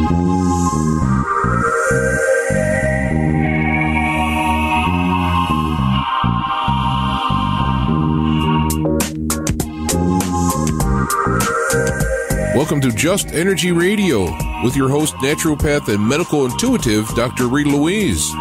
Welcome to Just Energy Radio with your host, naturopath and medical intuitive, Dr. Rita Louise.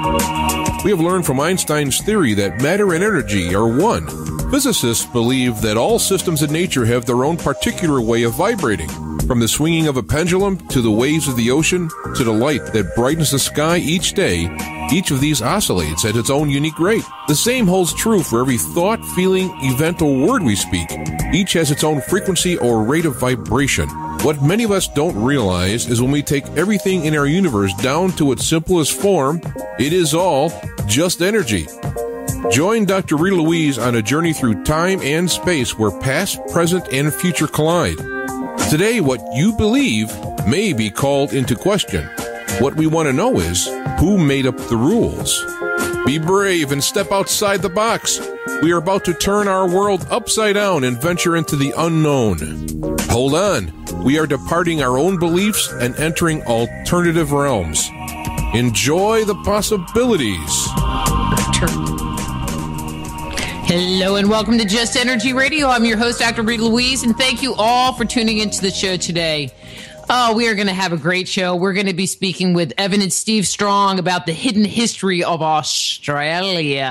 We have learned from Einstein's theory that matter and energy are one. Physicists believe that all systems in nature have their own particular way of vibrating. From the swinging of a pendulum to the waves of the ocean to the light that brightens the sky each day, each of these oscillates at its own unique rate. The same holds true for every thought, feeling, event, or word we speak. Each has its own frequency or rate of vibration. What many of us don't realize is when we take everything in our universe down to its simplest form, it is all just energy. Join Dr. Rita Louise on a journey through time and space where past, present, and future collide. Today, what you believe may be called into question. What we want to know is, who made up the rules? Be brave and step outside the box. We are about to turn our world upside down and venture into the unknown. Hold on. We are departing our own beliefs and entering alternative realms. Enjoy the possibilities. Hello and welcome to Just Energy Radio. I'm your host, Dr. Rita Louise, and thank you all for tuning into the show today. Oh, we are going to have a great show. We're going to be speaking with Evan and Steve Strong about the hidden history of Australia.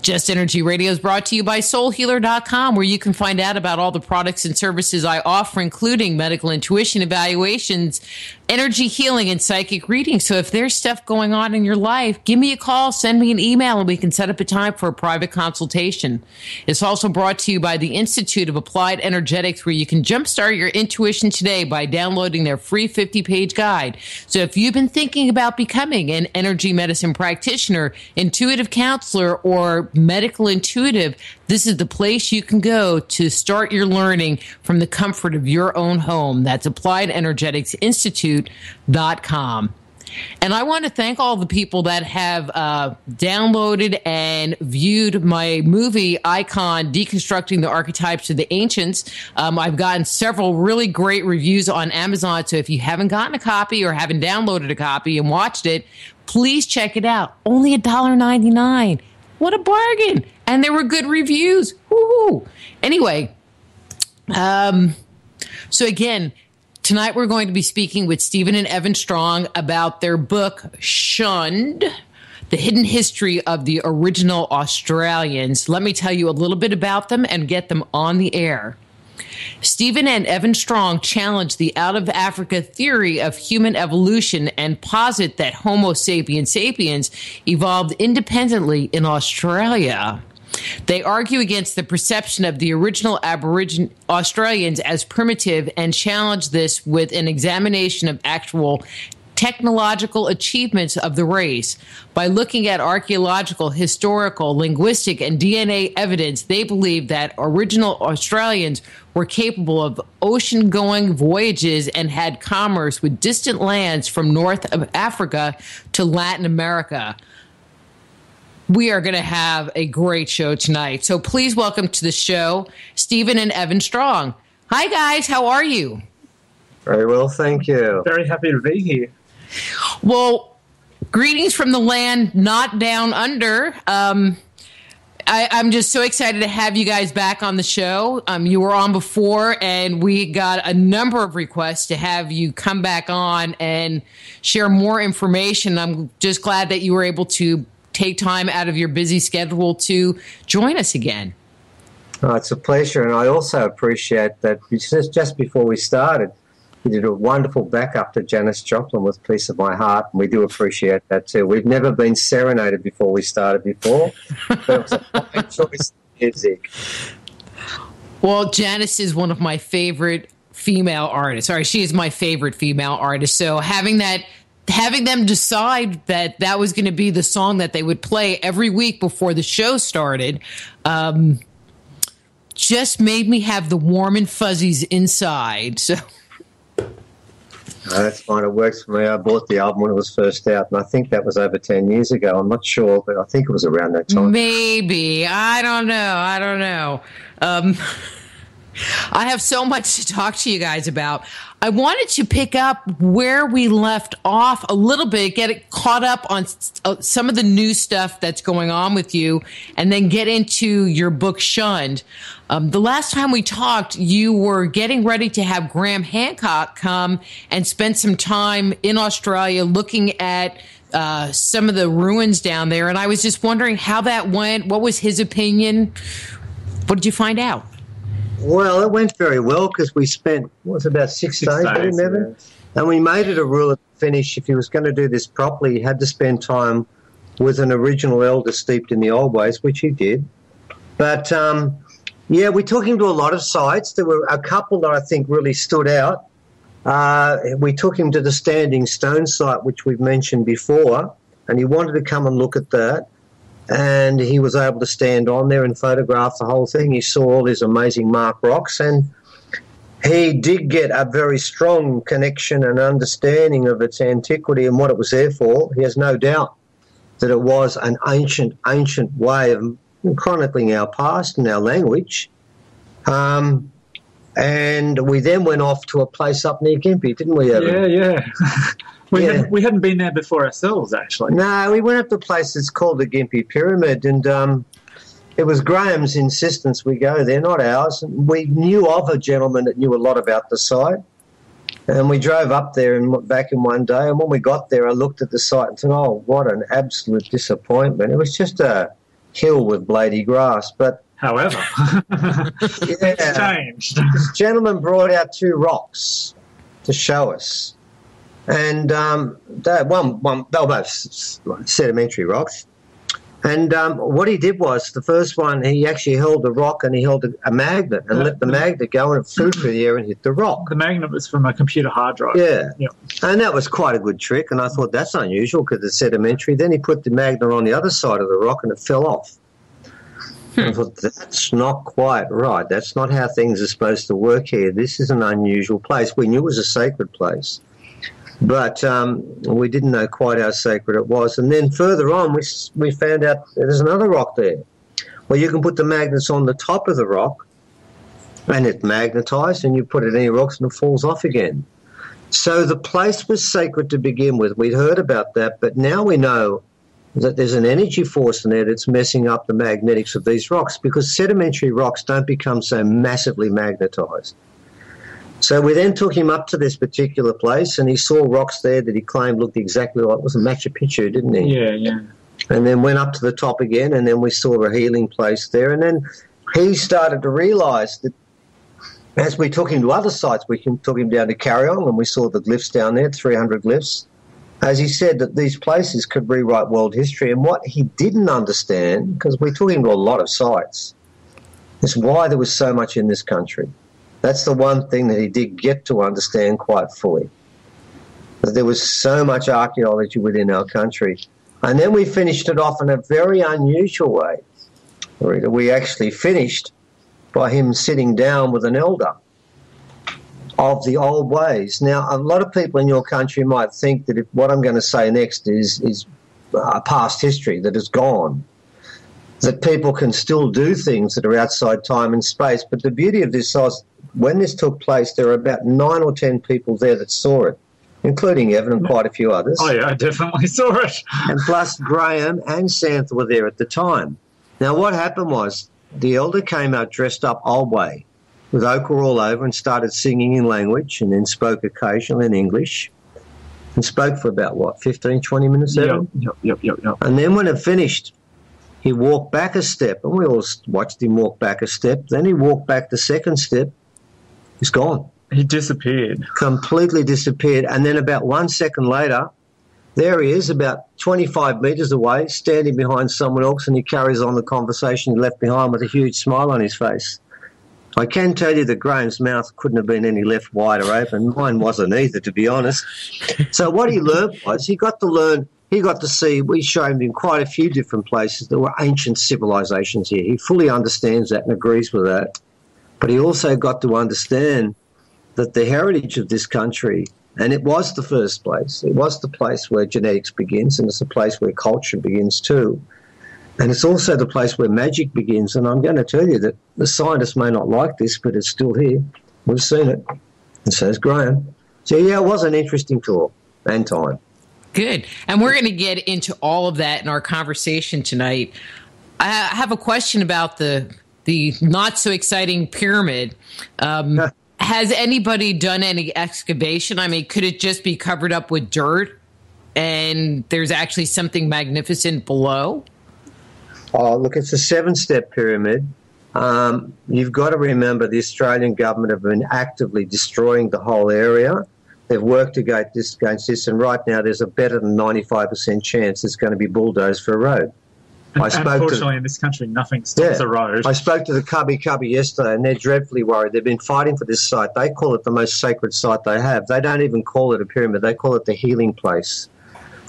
Just Energy Radio is brought to you by soulhealer.com, where you can find out about all the products and services I offer, including medical intuition evaluations, energy healing, and psychic reading. So if there's stuff going on in your life, give me a call, send me an email, and we can set up a time for a private consultation. It's also brought to you by the Institute of Applied Energetics, where you can jumpstart your intuition today by downloading their free 50-page guide. So if you've been thinking about becoming an energy medicine practitioner, intuitive counselor, or medical intuitive, this is the place you can go to start your learning from the comfort of your own home. That's AppliedEnergeticsInstitute.com. And I want to thank all the people that have downloaded and viewed my movie icon, Deconstructing the Archetypes of the Ancients. I've gotten several really great reviews on Amazon. So if you haven't gotten a copy or haven't downloaded a copy and watched it, please check it out. Only $1.99. What a bargain. And there were good reviews. Woohoo. Anyway, so again, tonight we're going to be speaking with Stephen and Evan Strong about their book, Shunned, The Hidden History of the Original Australians. Let me tell you a little bit about them and get them on the air. Stephen and Evan Strong challenge the out-of-Africa theory of human evolution and posit that Homo sapiens sapiens evolved independently in Australia. They argue against the perception of the original Aboriginal Australians as primitive and challenge this with an examination of actual technological achievements of the race. By looking at archaeological, historical, linguistic, and DNA evidence, they believe that original Australians were capable of ocean-going voyages and had commerce with distant lands from North of Africa to Latin America. We are going to have a great show tonight. So please welcome to the show, Stephen and Evan Strong. Hi, guys. How are you? Very well, thank you. Very happy to be here. Well, greetings from the land not down under. I'm just so excited to have you guys back on the show. You were on before, and we got a number of requests to have you come back on and share more information. I'm just glad that you were able to take time out of your busy schedule to join us again. Oh, it's a pleasure, and I also appreciate that just before we started, you did a wonderful backup to Janis Joplin with Piece of My Heart, and we do appreciate that too. We've never been serenaded before we started before, but it was a fine choice of music. Well, Janis is one of my favorite female artists. Sorry, she is my favorite female artist. So having them decide that that was going to be the song that they would play every week before the show started just made me have the warm and fuzzies inside. So. That's fine. It works for me. I bought the album when it was first out, and I think that was over 10 years ago. I'm not sure, but I think it was around that time. Maybe. I don't know. I have so much to talk to you guys about. I wanted to pick up where we left off a little bit, get it caught up on some of the new stuff that's going on with you, and then get into your book, Shunned. The last time we talked, you were getting ready to have Graham Hancock come and spend some time in Australia looking at some of the ruins down there. And I was just wondering how that went. What was his opinion? What did you find out? Well, it went very well because we spent, about 6 days, Evan? And we made it a rule at the finish, if he was going to do this properly, he had to spend time with an original elder steeped in the old ways, which he did. But, we took him to a lot of sites. There were a couple that I think really stood out. We took him to the Standing Stone site, which we've mentioned before, and he wanted to come and look at that. And he was able to stand on there and photograph the whole thing. He saw all these amazing mark rocks, and he did get a very strong connection and understanding of its antiquity and what it was there for. He has no doubt that it was an ancient way of chronicling our past and our language. And we then went off to a place up near Gympie, didn't we, Evan? Yeah. We hadn't been there before ourselves, actually. No, we went up to a place that's called the Gympie Pyramid, and it was Graham's insistence we go there, not ours. We knew of a gentleman that knew a lot about the site, and we drove up there and went back in one day, and when we got there, I looked at the site and said, oh, what an absolute disappointment. It was just a hill with blady grass, but... However, it's changed. This gentleman brought out 2 rocks to show us. And they were both sedimentary rocks. And what he did was, the first one, he actually held a rock and he held a magnet and let the magnet go and it flew through the air and hit the rock. The magnet was from a computer hard drive. Yeah. And that was quite a good trick. And I thought, that's unusual because it's sedimentary. Then he put the magnet on the other side of the rock and it fell off. I thought, that's not quite right. That's not how things are supposed to work here. This is an unusual place. We knew it was a sacred place. But we didn't know quite how sacred it was. And then further on, we found out there's another rock there where you can put the magnets on the top of the rock and it's magnetised, and you put it in your rocks and it falls off again. So the place was sacred to begin with. We'd heard about that, but now we know that there's an energy force in there that's messing up the magnetics of these rocks, because sedimentary rocks don't become so massively magnetised. So we then took him up to this particular place, and he saw rocks there that he claimed looked exactly like, it was a Machu Picchu, didn't he? Yeah. And then went up to the top again, and then we saw a healing place there. And then he started to realise that as we took him to other sites, we took him down to Carryong, and we saw the glyphs down there, 300 glyphs. As he said, that these places could rewrite world history. And what he didn't understand, because we took him to a lot of sites, is why there was so much in this country. That's the one thing that he did get to understand quite fully, that there was so much archaeology within our country. And then we finished it off in a very unusual way. Rita, we actually finished by him sitting down with an elder of the old ways. Now, a lot of people in your country might think that what I'm going to say next is past history that is gone, that people can still do things that are outside time and space. But the beauty of this was, when this took place, there were about 9 or 10 people there that saw it, including Evan and quite a few others. Oh, yeah, I definitely saw it. And plus Graham and Santha were there at the time. Now, what happened was the elder came out dressed up old way with ochre all over and started singing in language, and then spoke occasionally in English and spoke for about, 15, 20 minutes, Evan? Yep. And then when it finished, he walked back a step, and we all watched him walk back a step. Then he walked back the second step. He's gone. He disappeared. Completely disappeared. And then about 1 second later, there he is, about 25 metres away, standing behind someone else, and he carries on the conversation he left behind with a huge smile on his face. I can tell you that Graham's mouth couldn't have been any left wider open. Mine wasn't either, to be honest. So what he learned was he got to see, we showed him quite a few different places. There were ancient civilisations here. He fully understands that and agrees with that. But he also got to understand that the heritage of this country, and it was the first place, it was the place where genetics begins, and it's the place where culture begins too. And it's also the place where magic begins. And I'm going to tell you that the scientists may not like this, but it's still here. We've seen it. And so is Graham. So, yeah, it was an interesting talk and time. Good. And we're going to get into all of that in our conversation tonight. I have a question about the not so exciting pyramid. Has anybody done any excavation? I mean, could it just be covered up with dirt and there's actually something magnificent below? Oh, look, it's a 7-step pyramid. You've got to remember the Australian government have been actively destroying the whole area. They've worked against this, and right now there's a better than 95% chance it's going to be bulldozed for a road. Unfortunately, in this country, nothing stops a road. I spoke to the Cubby yesterday, and they're dreadfully worried. They've been fighting for this site. They call it the most sacred site they have. They don't even call it a pyramid. They call it the healing place.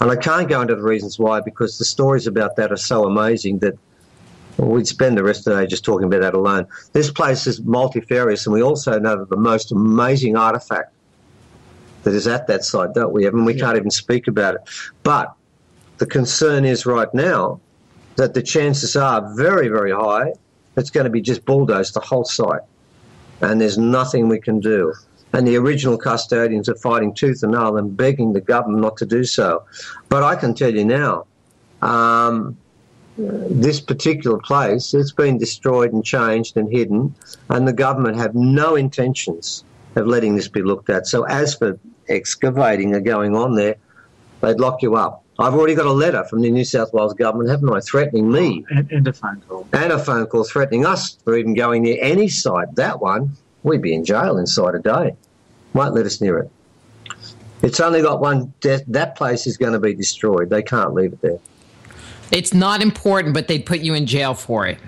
And I can't go into the reasons why, because the stories about that are so amazing that we'd spend the rest of the day just talking about that alone. This place is multifarious, and we also know that the most amazing artefact that is at that site, don't we? I mean, we can't even speak about it. But the concern is right now that the chances are very, very high it's going to be just bulldozed, the whole site, and there's nothing we can do. And the original custodians are fighting tooth and nail and begging the government not to do so. But I can tell you now, this particular place, it's been destroyed and changed and hidden, and the government have no intentions of letting this be looked at. So as for excavating or going on there, they'd lock you up. I've already got a letter from the New South Wales government, haven't I, threatening me. And a phone call. And a phone call threatening us for even going near any site. That one, we'd be in jail inside a day. Won't let us near it. It's only got one death. That place is going to be destroyed. They can't leave it there. It's not important, but they'd put you in jail for it.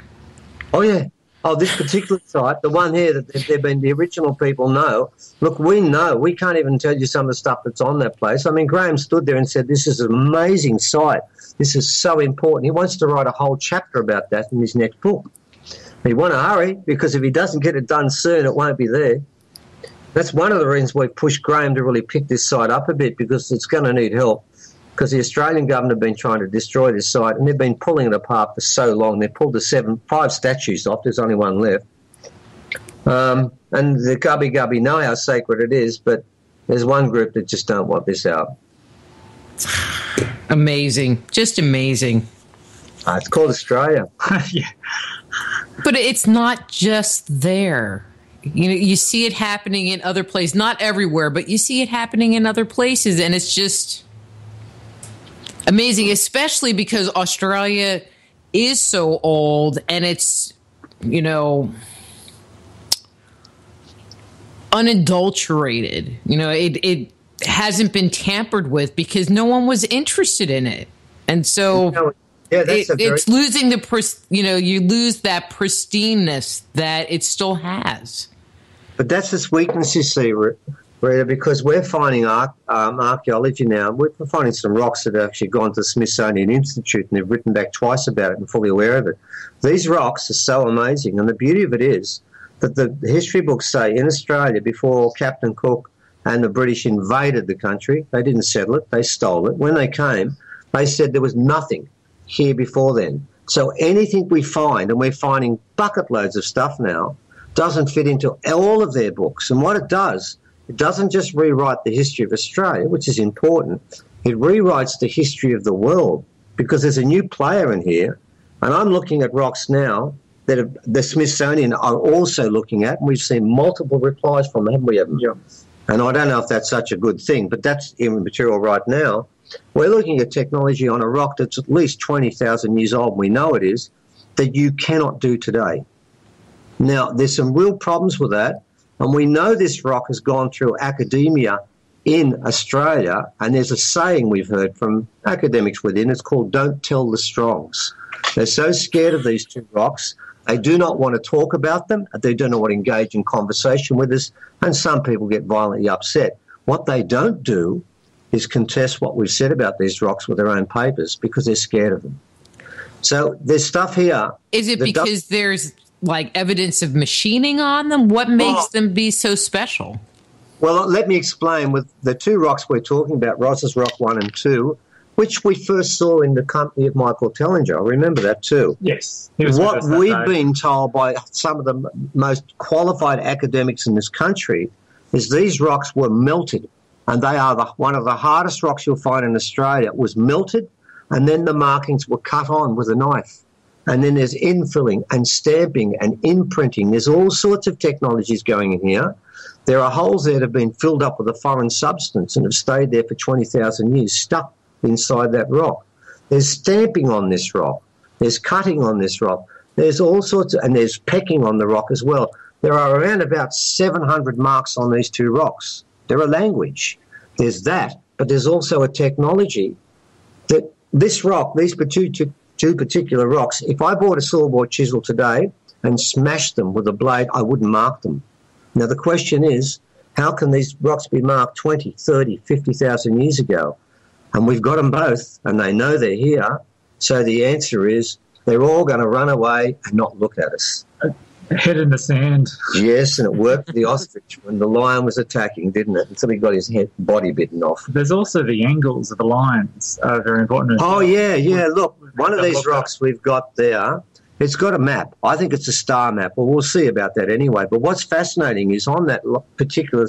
Oh, yeah. Oh, this particular site, the one here that they've been, the original people know. Look, we know. We can't even tell you some of the stuff that's on that place. I mean, Graham stood there and said, this is an amazing site. This is so important. He wants to write a whole chapter about that in his next book. He want to hurry, because if he doesn't get it done soon, it won't be there. That's one of the reasons we've pushed Graham to really pick this site up a bit, because it's going to need help. Because the Australian government have been trying to destroy this site, and they've been pulling it apart for so long. They pulled the 5 statues off. There's only one left. And the Gubby know how sacred it is, but there's one group that just don't want this out. Amazing. Just amazing. It's called Australia. Yeah. But it's not just there. You know, you see it happening in other places. Not everywhere, but you see it happening in other places, and it's just amazing, especially because Australia is so old and it's, you know, unadulterated. You know, it hasn't been tampered with because no one was interested in it. And so it's losing you lose that pristineness that it still has. But that's its weakness, you see, Rita, because we're finding archaeology now. We're finding some rocks that have actually gone to the Smithsonian Institute, and they've written back twice about it and fully aware of it. These rocks are so amazing, and the beauty of it is that the history books say in Australia, before Captain Cook and the British invaded the country, they didn't settle it, they stole it. When they came, they said there was nothing here before then. So anything we find, and we're finding bucket loads of stuff now, doesn't fit into all of their books. And what it doesn't just rewrite the history of Australia, which is important. It rewrites the history of the world, because there's a new player in here. And I'm looking at rocks now that the Smithsonian are also looking at, and we've seen multiple replies from them, haven't we, Evan? Yeah. And I don't know if that's such a good thing, but that's in material right now. We're looking at technology on a rock that's at least 20,000 years old, we know it is, that you cannot do today. Now, there's some real problems with that, and we know this rock has gone through academia in Australia, and there's a saying we've heard from academics within, it's called "don't tell the strongs." They're so scared of these two rocks, they do not want to talk about them, they do not want to engage in conversation with us, and some people get violently upset. What they don't do is contest what we've said about these rocks with their own papers, because they're scared of them. So there's stuff here. Is it because there's like evidence of machining on them? What makes them be so special? Well, let me explain. With the two rocks we're talking about, Ross's Rock 1 and 2, which we first saw in the company of Michael Tellinger. I remember that too. Yes. What we've been told by some of the most qualified academics in this country, is these rocks were melted, and they are one of the hardest rocks you'll find in Australia. It was melted, and then the markings were cut on with a knife. And then there's infilling and stamping and imprinting. There's all sorts of technologies going in here. There are holes there that have been filled up with a foreign substance and have stayed there for 20,000 years, stuck inside that rock. There's stamping on this rock. There's cutting on this rock. There's all sorts of, and there's pecking on the rock as well. There are around about 700 marks on these two rocks. They're a language. There's that, but there's also a technology that this rock, these two particular rocks, if I bought a saw-bore chisel today and smashed them with a blade, I wouldn't mark them. Now, the question is, how can these rocks be marked 20, 30, 50,000 years ago? And we've got them both, and they know they're here. So the answer is they're all going to run away and not look at us. Head in the sand. Yes, and it worked for the ostrich when the lion was attacking, didn't it? Until he got his body bitten off. There's also the angles of the lines are very important. Oh, yeah. Look, one of these rocks we've got there, it's got a map. I think it's a star map. Well, we'll see about that anyway. But what's fascinating is on that particular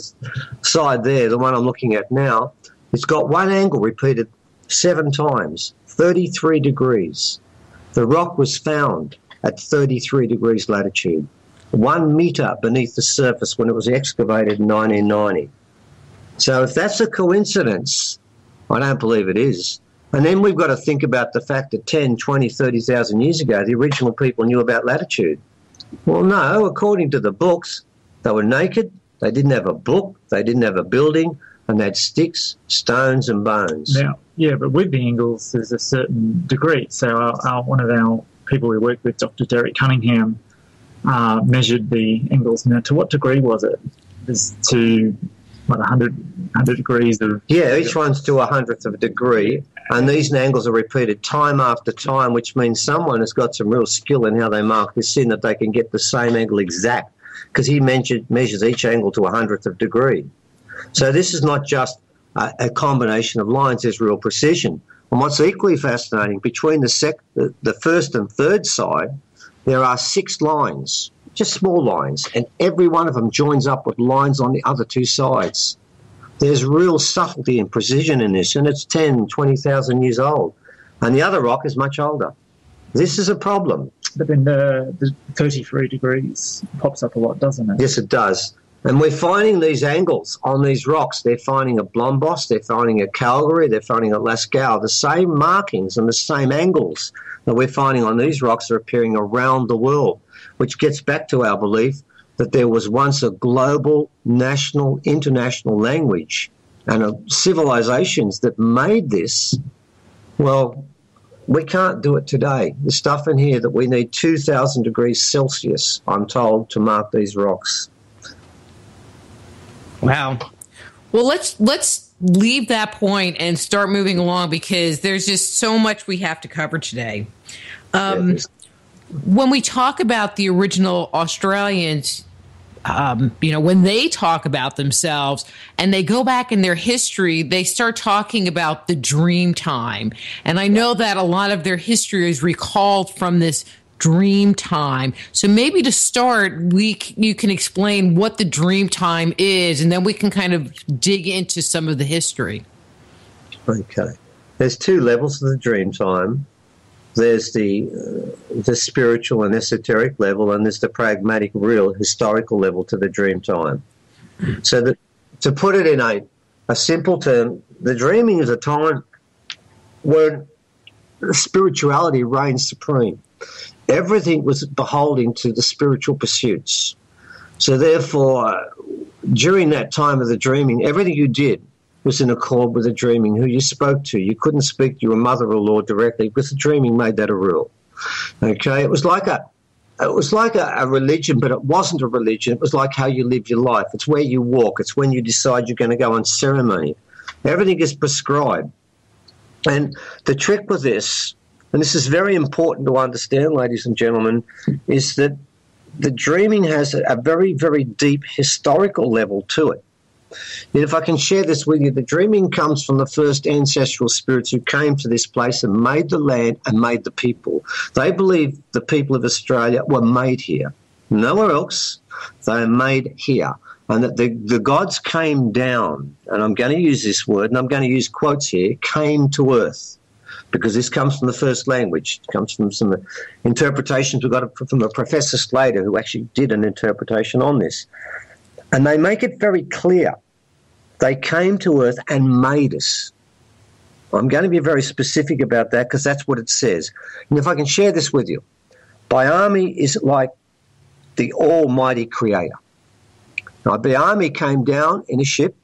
side there, the one I'm looking at now, it's got one angle repeated 7 times, 33 degrees. The rock was found at 33 degrees latitude, 1 metre beneath the surface when it was excavated in 1990. So if that's a coincidence, I don't believe it is. And then we've got to think about the fact that 10, 20, 30,000 years ago, the original people knew about latitude. Well, no, according to the books, they were naked, they didn't have a book, they didn't have a building, and they had sticks, stones and bones. Now, yeah, but with the angles, there's a certain degree. So one of our people we worked with, Dr. Derek Cunningham, measured the angles. Now, to what degree was it? It's to, 100 degrees of... Yeah, each one's to 100th of a degree, and these angles are repeated time after time, which means someone has got some real skill in how they mark this in, that they can get the same angle exact, because he measures each angle to 100th of a degree. So this is not just a combination of lines, there's real precision. And what's equally fascinating, between the first and third side, there are 6 lines, just small lines, and every one of them joins up with lines on the other 2 sides. There's real subtlety and precision in this, and it's 10, 20,000 years old. And the other rock is much older. This is a problem. But then the 33 degrees pops up a lot, doesn't it? Yes, it does. And we're finding these angles on these rocks. They're finding a Blombos, they're finding a Calgary, they're finding a Lascaux. The same markings and the same angles that we're finding on these rocks are appearing around the world, which gets back to our belief that there was once a global, national, international language and civilizations that made this. Well, we can't do it today. The stuff in here that we need 2,000 degrees Celsius, I'm told, to mark these rocks. Wow. Well, let's leave that point and start moving along, because there's just so much we have to cover today. When we talk about the original Australians, when they talk about themselves and they go back in their history, they start talking about the dream time. And I know that a lot of their history is recalled from this dream time. So maybe to start, you can explain what the dream time is, and then we can kind of dig into some of the history. Okay. There's 2 levels of the dream time. There's the spiritual and esoteric level, and there's the pragmatic, real, historical level to the dream time. So to put it in a simple term, the dreaming is a time where spirituality reigns supreme. Everything was beholden to the spiritual pursuits. So therefore, during that time of the dreaming, everything you did was in accord with the dreaming, who you spoke to. You couldn't speak to your mother-in-law directly because the dreaming made that a rule. Okay, it was like a religion, but it wasn't a religion. It was like how you live your life. It's where you walk. It's when you decide you're going to go on ceremony. Everything is prescribed. And the trick with this, and this is very important to understand, ladies and gentlemen, is that the dreaming has a very, very deep historical level to it. And if I can share this with you, the dreaming comes from the first ancestral spirits who came to this place and made the land and made the people. They believe the people of Australia were made here, nowhere else. They are made here. and that the gods came down, and I'm going to use this word, and I'm going to use quotes here, came to earth, because this comes from the first language. It comes from some interpretations we got from a Professor Slater, who actually did an interpretation on this. And they make it very clear. They came to earth and made us. I'm going to be very specific about that because that's what it says. And if I can share this with you, Bayami is like the almighty creator. Now, Bayami came down in a ship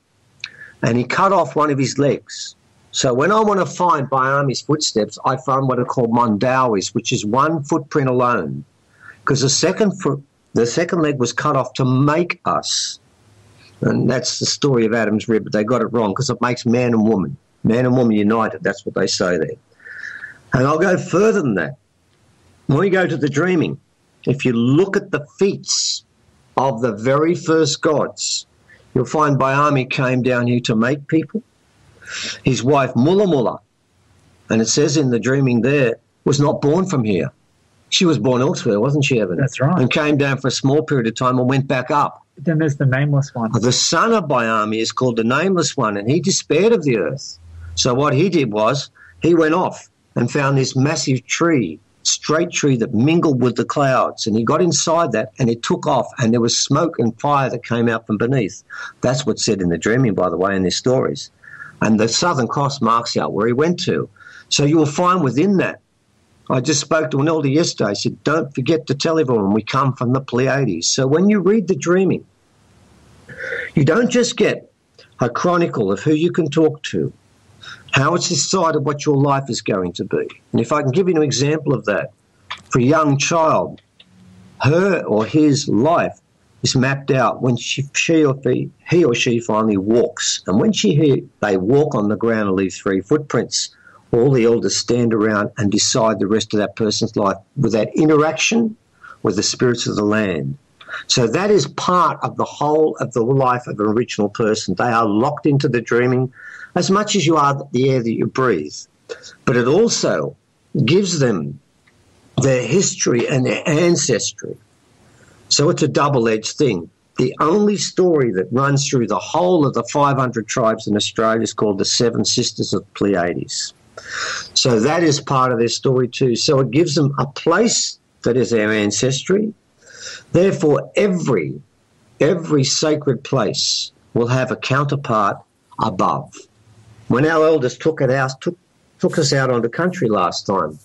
and he cut off one of his legs. So when I want to find Bayami's footsteps, I find what are called Mandawis, which is one footprint alone, because the second leg was cut off to make us. And that's the story of Adam's rib, but they got it wrong because it makes man and woman united. That's what they say there. And I'll go further than that. When we go to the dreaming, if you look at the feats of the very first gods, you'll find Bayami came down here to make people. His wife, Mulla Mulla, and it says in the dreaming there, was not born from here. She was born elsewhere, wasn't she, Evan? That's right. And came down for a small period of time and went back up. But then there's the nameless one. The son of Bayami is called the Nameless One, and he despaired of the earth. So what he did was he went off and found this massive tree, straight tree that mingled with the clouds, and he got inside that and it took off, and there was smoke and fire that came out from beneath. That's what's said in the dreaming, by the way, in these stories. And the Southern Cross marks out where he went to. So you will find within that, I just spoke to an elder yesterday, he said, don't forget to tell everyone we come from the Pleiades. So when you read the dreaming, you don't just get a chronicle of who you can talk to, how it's decided what your life is going to be. And if I can give you an example of that, for a young child, her or his life is mapped out when he or she finally walks. And when they walk on the ground and leave 3 footprints, all the elders stand around and decide the rest of that person's life with that interaction with the spirits of the land. So that is part of the whole of the life of an original person. They are locked into the dreaming as much as you are the air that you breathe. But it also gives them their history and their ancestry. So it's a double-edged thing. The only story that runs through the whole of the 500 tribes in Australia is called the 7 Sisters of Pleiades. So that is part of their story too. So it gives them a place that is their ancestry. Therefore, every sacred place will have a counterpart above. When our elders took us out on the country last time,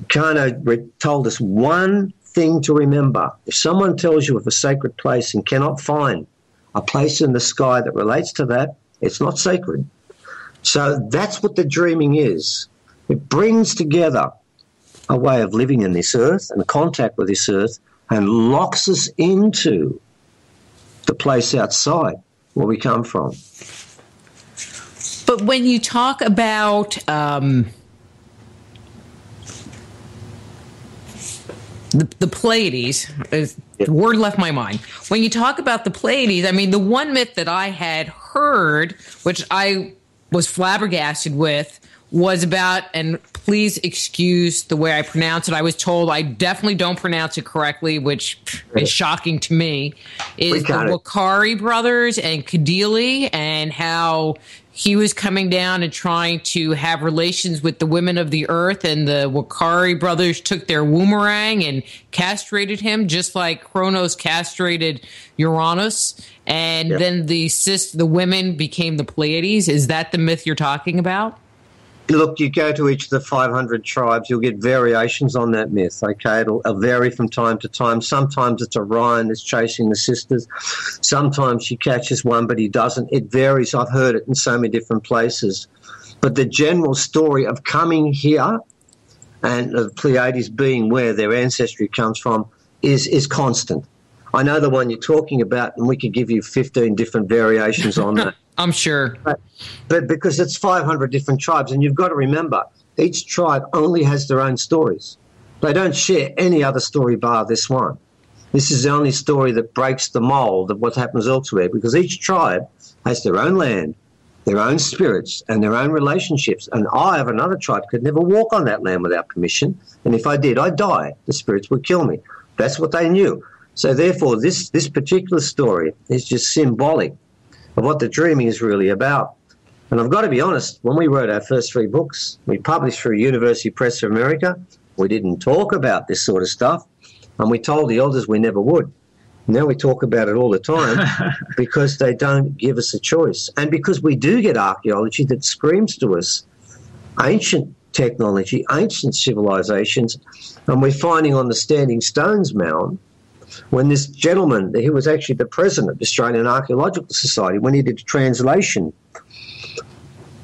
Kano told us one thing to remember. If someone tells you of a sacred place and cannot find a place in the sky that relates to that, it's not sacred. So that's what the dreaming is. It brings together a way of living in this earth and contact with this earth and locks us into the place outside where we come from. But when you talk about the Pleiades, the word left my mind. When you talk about the Pleiades, I mean, the one myth that I had heard, which I was flabbergasted with, was about, and please excuse the way I pronounce it, I was told I definitely don't pronounce it correctly, which is shocking to me, is the Wakari brothers and Kadili, and how he was coming down and trying to have relations with the women of the earth, and the Wakari brothers took their boomerang and castrated him, just like Kronos castrated Uranus, and then the women became the Pleiades. Is that the myth you're talking about? Look, you go to each of the 500 tribes, you'll get variations on that myth, okay? It'll vary from time to time. Sometimes it's Orion that's chasing the sisters. Sometimes she catches one, but he doesn't. It varies. I've heard it in so many different places. But the general story of coming here and the Pleiades being where their ancestry comes from is constant. I know the one you're talking about, and we could give you 15 different variations on that. I'm sure. But because it's 500 different tribes, and you've got to remember, each tribe only has their own stories. They don't share any other story bar this one. This is the only story that breaks the mold of what happens elsewhere, because each tribe has their own land, their own spirits, and their own relationships. And I of another tribe could never walk on that land without permission, and if I did, I'd die. The spirits would kill me. That's what they knew. So therefore, this particular story is just symbolic of what the dreaming is really about. And I've got to be honest, when we wrote our first 3 books, we published through University Press of America, we didn't talk about this sort of stuff, and we told the elders we never would. Now we talk about it all the time because they don't give us a choice. And because we do get archaeology that screams to us ancient technology, ancient civilizations, and we're finding on the Standing Stones mound, when this gentleman, he was actually the president of the Australian Archaeological Society, when he did a translation,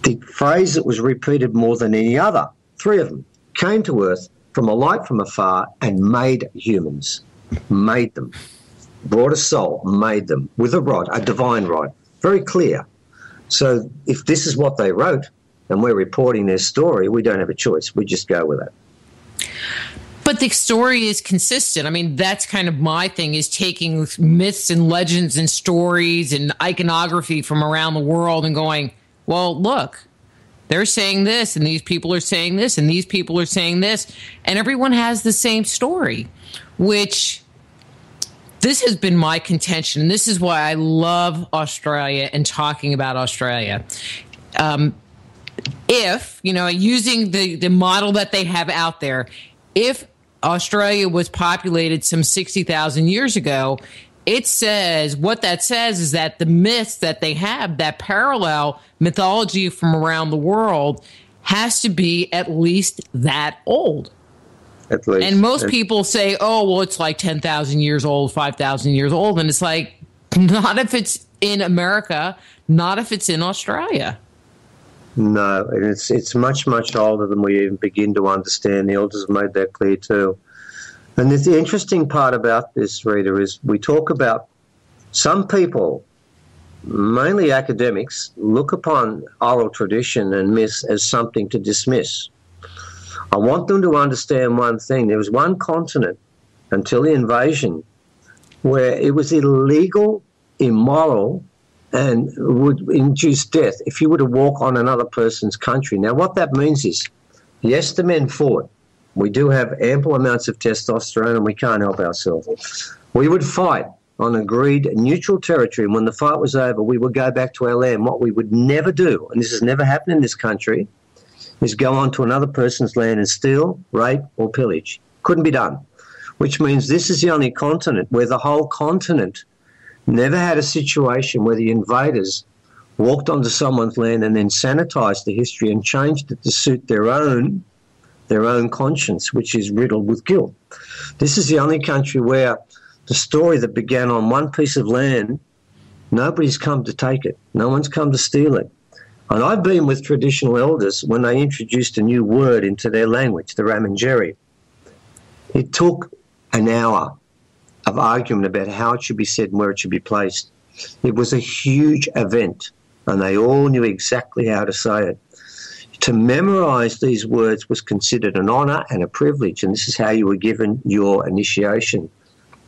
the phrase that was repeated more than any other, 3 of them, came to Earth from a light from afar and made humans, made them, brought a soul, made them, with a rod, a divine rod, very clear. So if this is what they wrote and we're reporting their story, we don't have a choice. We just go with it. But the story is consistent. I mean, that's kind of my thing, is taking myths and legends and stories and iconography from around the world and going, well, look, they're saying this, and these people are saying this, and these people are saying this, and everyone has the same story, which this has been my contention. And this is why I love Australia and talking about Australia. If, using the model that they have out there, if Australia was populated some 60,000 years ago, what that says is that the myths that they have, that parallel mythology from around the world, has to be at least that old. At least. And most people say, oh, well, it's like 10,000 years old, 5,000 years old. And it's like, not if it's in America, not if it's in Australia. No, and it's much, much older than we even begin to understand. The elders have made that clear too. And the interesting part about this, Rita, is we talk about some people, mainly academics, look upon oral tradition and myths as something to dismiss. I want them to understand one thing. There was one continent until the invasion where it was illegal, immoral, and would induce death if you were to walk on another person's country. Now, what that means is, yes, the men fought. We do have ample amounts of testosterone and we can't help ourselves. We would fight on agreed neutral territory, and when the fight was over, we would go back to our land. What we would never do, and this has never happened in this country, is go onto another person's land and steal, rape, or pillage. Couldn't be done, which means this is the only continent where the whole continent never had a situation where the invaders walked onto someone's land and then sanitized the history and changed it to suit their own conscience, which is riddled with guilt. This is the only country where the story that began on one piece of land, nobody's come to take it. No one's come to steal it. And I've been with traditional elders when they introduced a new word into their language, the Ramangeri. It took an hour of argument about how it should be said and where it should be placed. It was a huge event, and they all knew exactly how to say it. To memorize these words was considered an honor and a privilege, and this is how you were given your initiation.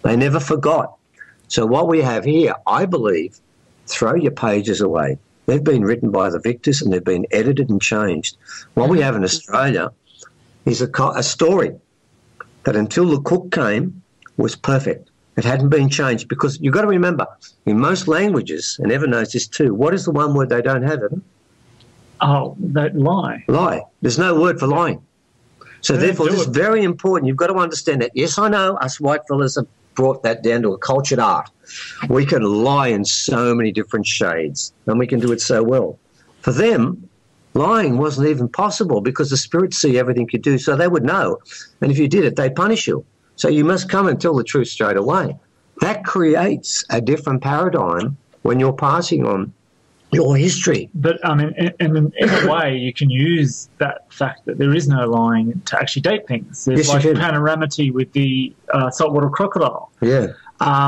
They never forgot. So what we have here, I believe, throw your pages away. They've been written by the victors and they've been edited and changed. What we have in Australia is a story that until the cook came was perfect. It hadn't been changed because you've got to remember, in most languages, and Evan knows this too, what is the one word they don't have, Evan? Oh, that lie. Lie. There's no word for lying. So therefore, this is very important. You've got to understand that. Yes, I know us white fellas have brought that down to a cultured art. We can lie in so many different shades, and we can do it so well. For them, lying wasn't even possible because the spirits see everything you do, so they would know. And if you did it, they'd punish you. So you must come and tell the truth straight away. That creates a different paradigm when you're passing on your history. But, I mean, in a way, you can use that fact that there is no lying to actually date things. There's like panoramity with the saltwater crocodile. Yeah,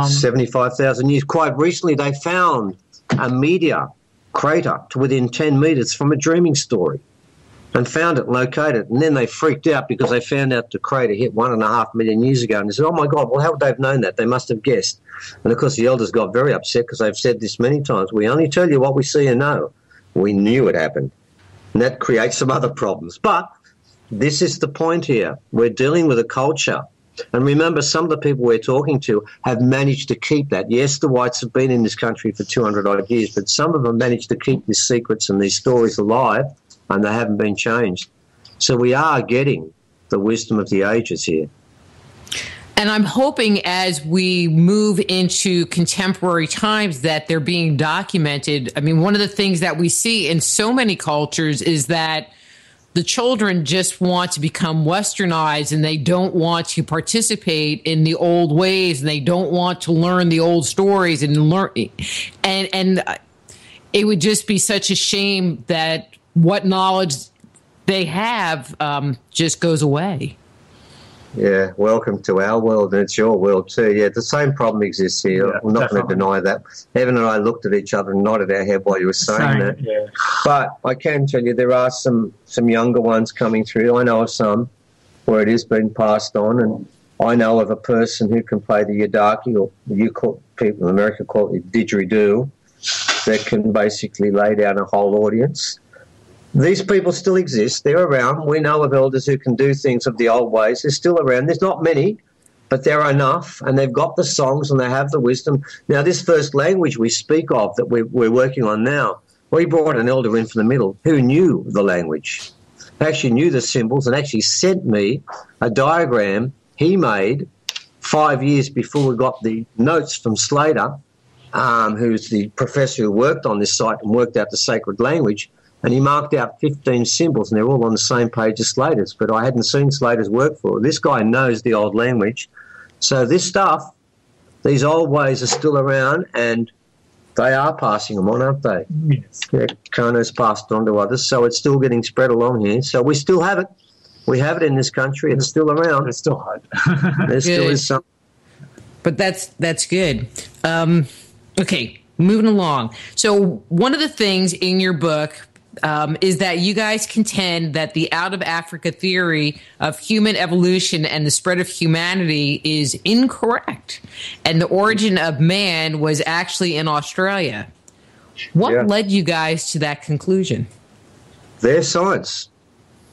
75,000 years. Quite recently, they found a meteor crater to within 10 metres from a dreaming story and found it, located. And then they freaked out because they found out the crater hit 1.5 million years ago. And they said, oh, my God, well, how would they have known that? They must have guessed. And, of course, the elders got very upset because they've said this many times. We only tell you what we see and know. We knew it happened. And that creates some other problems. But this is the point here. We're dealing with a culture And remember, some of the people we're talking to have managed to keep that. Yes, the whites have been in this country for 200-odd years, but some of them managed to keep these secrets and these stories alive, and they haven't been changed. So we are getting the wisdom of the ages here. And I'm hoping as we move into contemporary times that they're being documented. I mean, one of the things that we see in so many cultures is that the children just want to become westernized and they don't want to participate in the old ways and they don't want to learn the old stories and learn. And it would just be such a shame that what knowledge they have just goes away. Yeah, welcome to our world, and it's your world too. Yeah, the same problem exists here. Yeah, I'm not going to deny that. Evan and I looked at each other and nodded our head while you were saying that. Yeah. But I can tell you there are some younger ones coming through. I know of some where it is being passed on, and I know of a person who can play the yidaki, or you call people in America call it didgeridoo, that can basically lay down a whole audience. These people still exist. They're around. We know of elders who can do things of the old ways. They're still around. There's not many, but there are enough, and they've got the songs and they have the wisdom. Now, this first language we speak of that we're working on now, we brought an elder in from the middle who knew the language, actually knew the symbols, and actually sent me a diagram he made 5 years before we got the notes from Slater, who's the professor who worked on this site and worked out the sacred language. And he marked out 15 symbols, and they're all on the same page as Slater's, but I hadn't seen Slater's work for. This guy knows the old language. So this stuff, these old ways are still around, and they are passing them on, aren't they? Yes. Yeah, Kono's passed on to others, so it's still getting spread along here. So we still have it. We have it in this country. It's still around. There's still hope. There still is some. But that's good. Okay, moving along. So one of the things in your book is that you guys contend that the out of Africa theory of human evolution and the spread of humanity is incorrect, and the origin of man was actually in Australia. What led you guys to that conclusion? Their science.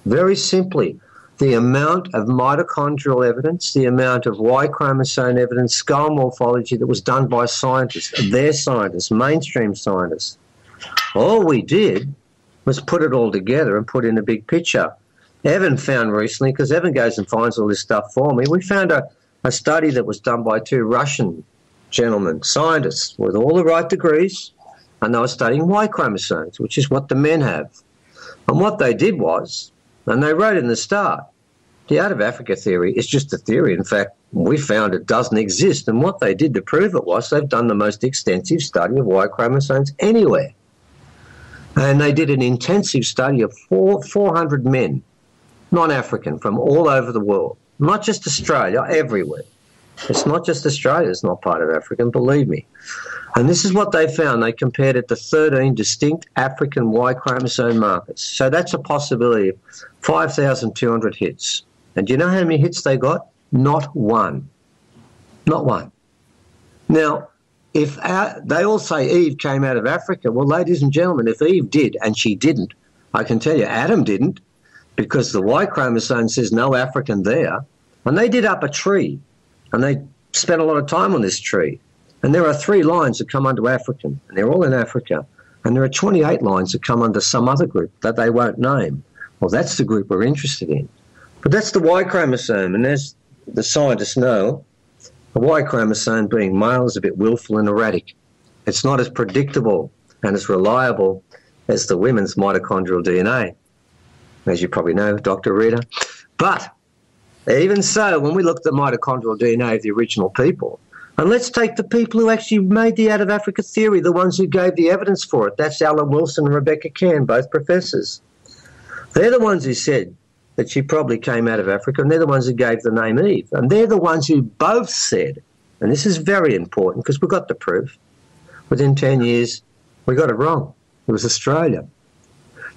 Very simply, the amount of mitochondrial evidence, the amount of Y chromosome evidence, skull morphology that was done by scientists, their scientists, mainstream scientists. All we did was put it all together and put in a big picture. Evan found recently, because Evan goes and finds all this stuff for me, we found a study that was done by 2 Russian gentlemen, scientists, with all the right degrees, and they were studying Y chromosomes, which is what the men have. And what they did was, and they wrote in the start, the out of Africa theory is just a theory. In fact, we found it doesn't exist. And what they did to prove it was they've done the most extensive study of Y chromosomes anywhere. And they did an intensive study of 400 men, non-African, from all over the world. Not just Australia, everywhere. It's not just Australia, it's not part of Africa, believe me. And this is what they found. They compared it to 13 distinct African Y chromosome markers. So that's a possibility of 5,200 hits. And do you know how many hits they got? Not one. Not one. Now, if they all say Eve came out of Africa, well, ladies and gentlemen, if Eve did, and she didn't, I can tell you Adam didn't, because the Y chromosome says no African there. And they did up a tree, and they spent a lot of time on this tree. And there are 3 lines that come under African, and they're all in Africa. And there are 28 lines that come under some other group that they won't name. Well, that's the group we're interested in. But that's the Y chromosome, and as the scientists know, the Y chromosome, being male, is a bit willful and erratic. It's not as predictable and as reliable as the women's mitochondrial DNA, as you probably know, Dr. Rita. But even so, when we looked at the mitochondrial DNA of the original people, and let's take the people who actually made the out of Africa theory, the ones who gave the evidence for it. That's Alan Wilson and Rebecca Cairn, both professors. They're the ones who said that she probably came out of Africa, and they're the ones who gave the name Eve. And they're the ones who both said, and this is very important because we got the proof, within 10 years we got it wrong. It was Australia.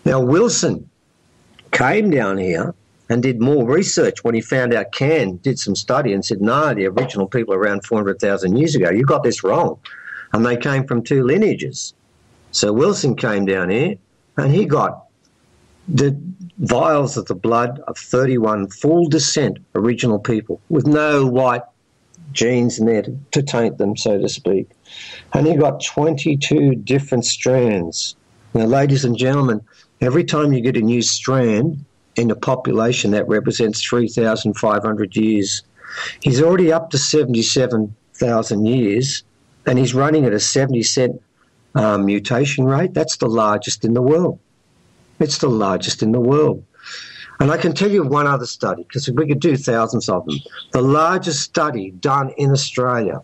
Now, Wilson came down here and did more research when he found out Cairn did some study and said, no, the original people around 400,000 years ago, you got this wrong. And they came from 2 lineages. So Wilson came down here and he got the vials of the blood of 31 full descent Aboriginal people with no white genes in there to taint them, so to speak. And he got 22 different strands. Now, ladies and gentlemen, every time you get a new strand in a population, that represents 3,500 years. He's already up to 77,000 years, and he's running at a 70% mutation rate. That's the largest in the world. It's the largest in the world. And I can tell you one other study, because we could do thousands of them. The largest study done in Australia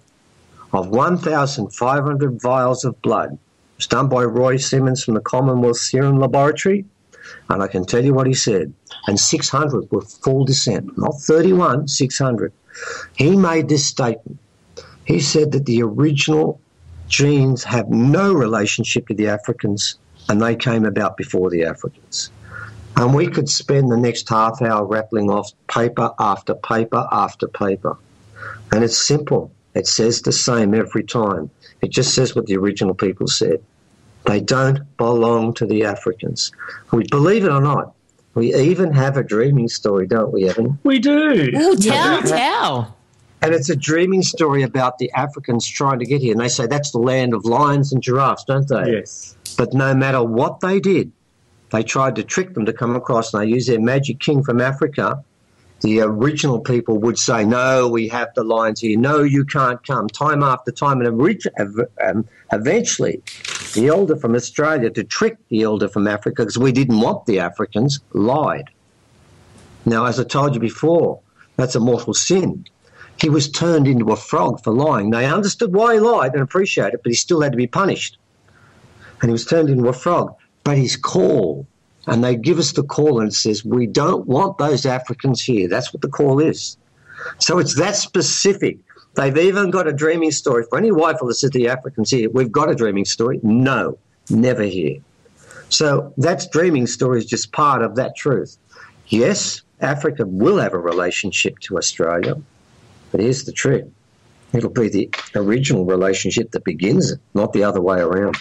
of 1,500 vials of blood was done by Roy Simmons from the Commonwealth Serum Laboratory. And I can tell you what he said. And 600 were full descent, not 31, 600. He made this statement. He said that the original genes have no relationship to the Africans, and they came about before the Africans. And we could spend the next half hour rattling off paper after paper after paper. And it's simple. It says the same every time. It just says what the original people said. They don't belong to the Africans. We believe it or not, we even have a dreaming story, don't we, Evan? We do. Oh, tell. And it's a dreaming story about the Africans trying to get here. And they say that's the land of lions and giraffes, don't they? Yes. But no matter what they did, they tried to trick them to come across, and they used their magic king from Africa. The original people would say, no, we have the lions here. No, you can't come. Time after time. And eventually, the elder from Australia, to trick the elder from Africa, because we didn't want the Africans, lied. Now, as I told you before, that's a mortal sin. He was turned into a frog for lying. They understood why he lied and appreciated it, but he still had to be punished. And he was turned into a frog. But his call, and they give us the call, and it says, we don't want those Africans here. That's what the call is. So it's that specific. They've even got a dreaming story. For any white fella that says the Africans here, we've got a dreaming story. No, never here. So that dreaming story is just part of that truth. Yes, Africa will have a relationship to Australia, but here's the trick. It'll be the original relationship that begins it, not the other way around.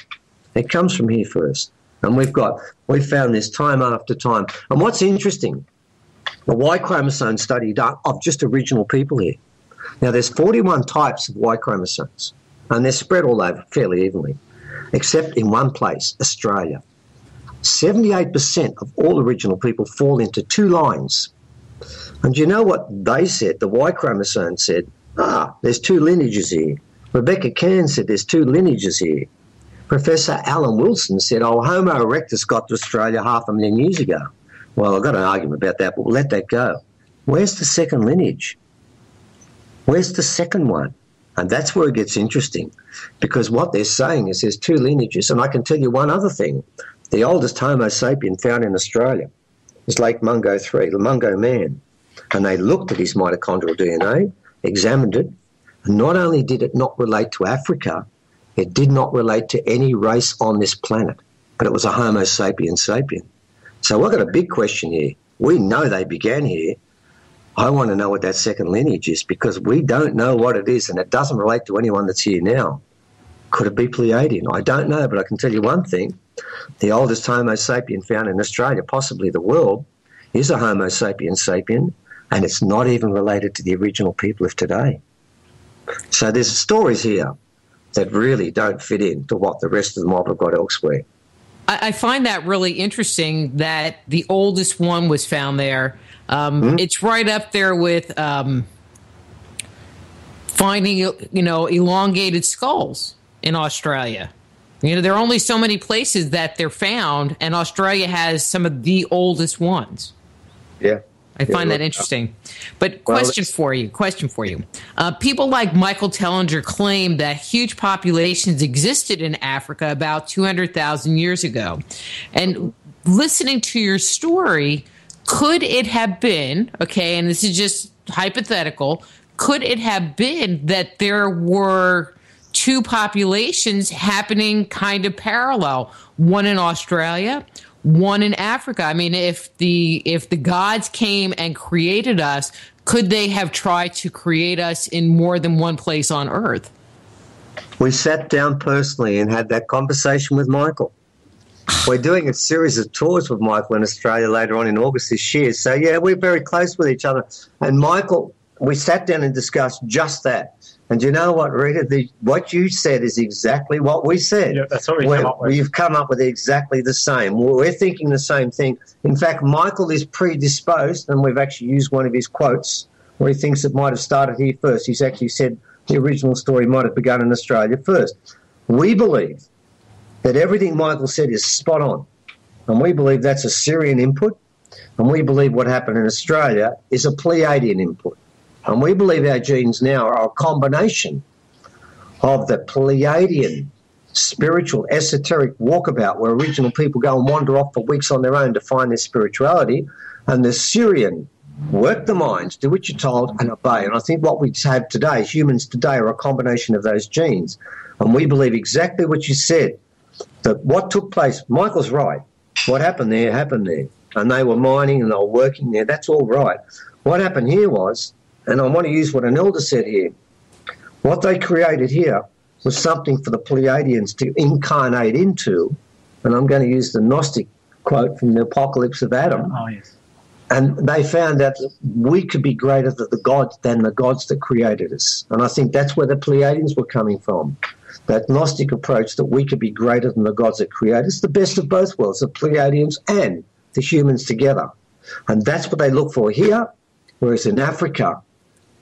It comes from here first. And we've found this time after time. And what's interesting, the Y chromosome study done of just original people here. Now, there's 41 types of Y chromosomes, and they're spread all over fairly evenly, except in one place, Australia. 78% of all original people fall into two lines. And you know what they said? The Y chromosome said, there's two lineages here. Rebecca Cairns said there's two lineages here. Professor Alan Wilson said, Homo erectus got to Australia 500,000 years ago. Well, I've got an argument about that, but we'll let that go. Where's the second lineage? Where's the second one? And that's where it gets interesting, because what they're saying is there's two lineages. And I can tell you one other thing. The oldest Homo sapien found in Australia is Lake Mungo 3, the Mungo man. And they looked at his mitochondrial DNA, examined it, and not only did it not relate to Africa, it did not relate to any race on this planet, but it was a Homo sapien sapien. So we've got a big question here. We know they began here. I want to know what that second lineage is, because we don't know what it is, and it doesn't relate to anyone that's here now. Could it be Pleiadian? I don't know, but I can tell you one thing. The oldest Homo sapien found in Australia, possibly the world, is a Homo sapien sapien, and it's not even related to the original people of today. So there's stories here that really don't fit into what the rest of the mob have got elsewhere. I find that really interesting that the oldest one was found there. It's right up there with finding, elongated skulls in Australia. There are only so many places that they're found, and Australia has some of the oldest ones. Yeah. I find that interesting. But question for you. People like Michael Tellinger claim that huge populations existed in Africa about 200,000 years ago. And listening to your story, could it have been, and this is just hypothetical, could it have been that there were two populations happening kind of parallel, one in Australia, one in Africa? I mean, if the gods came and created us, could they have tried to create us in more than one place on Earth? We sat down personally and had that conversation with Michael. We're doing a series of tours with Michael in Australia later on in August this year. So, yeah, we're very close with each other. And Michael, we sat down and discussed just that. And you know what, Rita? What you said is exactly what we said. Yeah, that's what we come up with. We've come up with exactly the same. We're thinking the same thing. In fact, Michael is predisposed, and we've actually used one of his quotes where he thinks it might have started here first. He's actually said the original story might have begun in Australia first. We believe that everything Michael said is spot on, and we believe that's a Syrian input, and we believe what happened in Australia is a Pleiadian input. And we believe our genes now are a combination of the Pleiadian spiritual, esoteric walkabout where original people go and wander off for weeks on their own to find their spirituality, and the Syrian, work the minds, do what you're told, and obey. And I think what we have today, humans today, are a combination of those genes. And we believe exactly what you said, that what took place, Michael's right. What happened there, happened there. And they were mining and they were working there. That's all right. What happened here was, and I want to use what an elder said here, what they created here was something for the Pleiadians to incarnate into, and I'm going to use the Gnostic quote from the Apocalypse of Adam. Oh, yes. And they found that we could be greater than the gods that created us. And I think that's where the Pleiadians were coming from, that Gnostic approach that we could be greater than the gods that created us, the best of both worlds, the Pleiadians and the humans together. And that's what they look for here, whereas in Africa,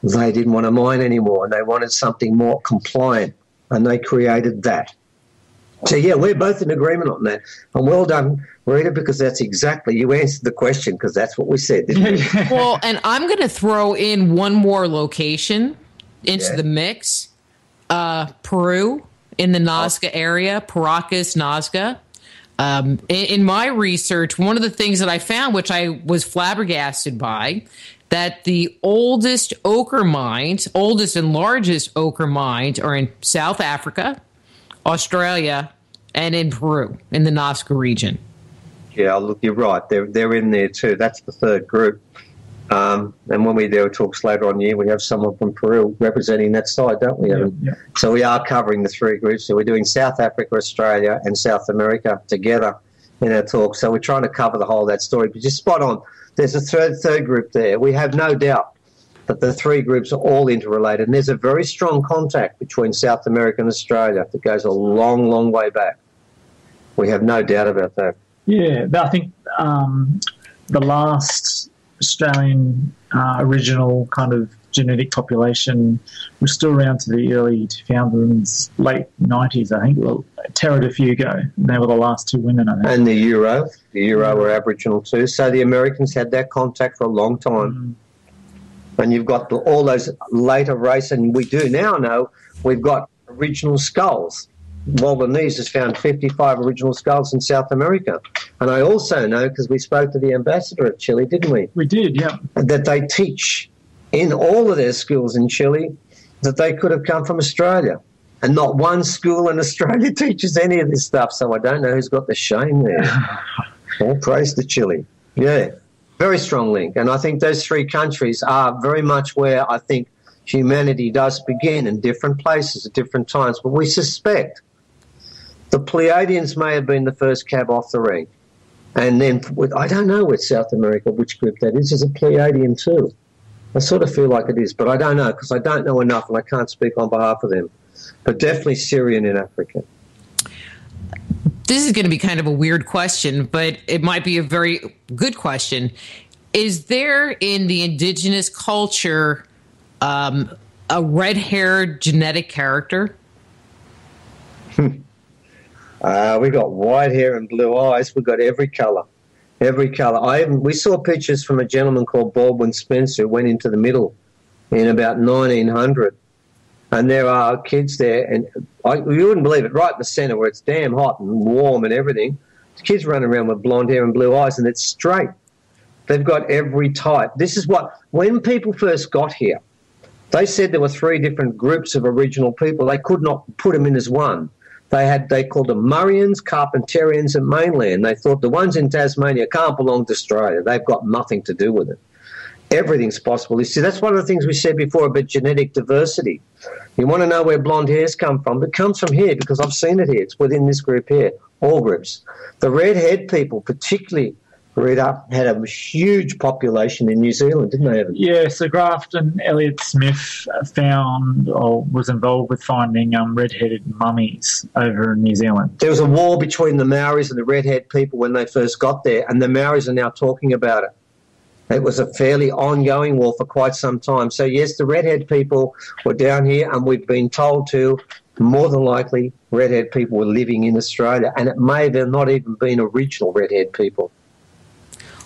they didn't want to mine anymore and they wanted something more compliant, and they created that. So, yeah, we're both in agreement on that. And well done, Rita, because that's exactly, you answered the question because that's what we said, didn't we? Well, and I'm going to throw in one more location into the mix. Peru, in the Nazca area, Paracas, Nazca. In my research, one of the things that I found, which I was flabbergasted by, that the oldest and largest ochre mines are in South Africa, Australia, and in Peru, in the Nazca region. Yeah, look, you're right. They're in there too. That's the third group. And when we do talks later on in the year, we have someone from Peru representing that side, don't we? Yeah. So we are covering the three groups. So we're doing South Africa, Australia, and South America together in our talk. So we're trying to cover the whole of that story. But you're spot on. There's a third group there. We have no doubt that the three groups are all interrelated. And there's a very strong contact between South America and Australia that goes a long, long way back. We have no doubt about that. Yeah, but I think the last Australian original kind of genetic population was still around to the early 2000s, late 90s, I think. Well, Terra de Fuego, they were the last two women, I think. And the Euro were Aboriginal too. So the Americans had that contact for a long time. And you've got all those later race, and we do now know we've got original skulls. Waldenese has found 55 original skulls in South America. And I also know, because we spoke to the ambassador of Chile, didn't we? We did, yeah. That they teach in all of their schools in Chile that they could have come from Australia. And not one school in Australia teaches any of this stuff, so I don't know who's got the shame there. All praise to Chile. Yeah, very strong link. And I think those three countries are very much where I think humanity does begin, in different places at different times. But we suspect the Pleiadians may have been the first cab off the rank. And then, I don't know with South America which group that is. Is it Pleiadian too? I sort of feel like it is, but I don't know because I don't know enough and I can't speak on behalf of them. But definitely Syrian in Africa. This is going to be kind of a weird question, but it might be a very good question. Is there in the indigenous culture a red-haired genetic character? We got white hair and blue eyes. We got every colour. Every colour. We saw pictures from a gentleman called Baldwin Spencer who went into the middle in about 1900. And there are kids there, and you wouldn't believe it, right in the centre where it's damn hot and warm and everything. The kids running around with blonde hair and blue eyes, and it's straight. They've got every type. This is what, when people first got here, they said there were three different groups of original people. They could not put them in as one. They called them Murrians, Carpentarians, and Mainland. They thought the ones in Tasmania can't belong to Australia. They've got nothing to do with it. Everything's possible. You see, that's one of the things we said before about genetic diversity. You want to know where blonde hairs come from? It comes from here because I've seen it here. It's within this group here. all groups. The red-haired people, particularly, Rita, had a huge population in New Zealand, didn't they, Evan? Yeah, so Graft and Elliot Smith found or was involved with finding red-headed mummies over in New Zealand. There was a war between the Maoris and the red-haired people when they first got there, and the Maoris are now talking about it. It was a fairly ongoing war for quite some time. So, yes, the red-haired people were down here, and we've been told to, more than likely, red-haired people were living in Australia, and it may have not even been original red-haired people.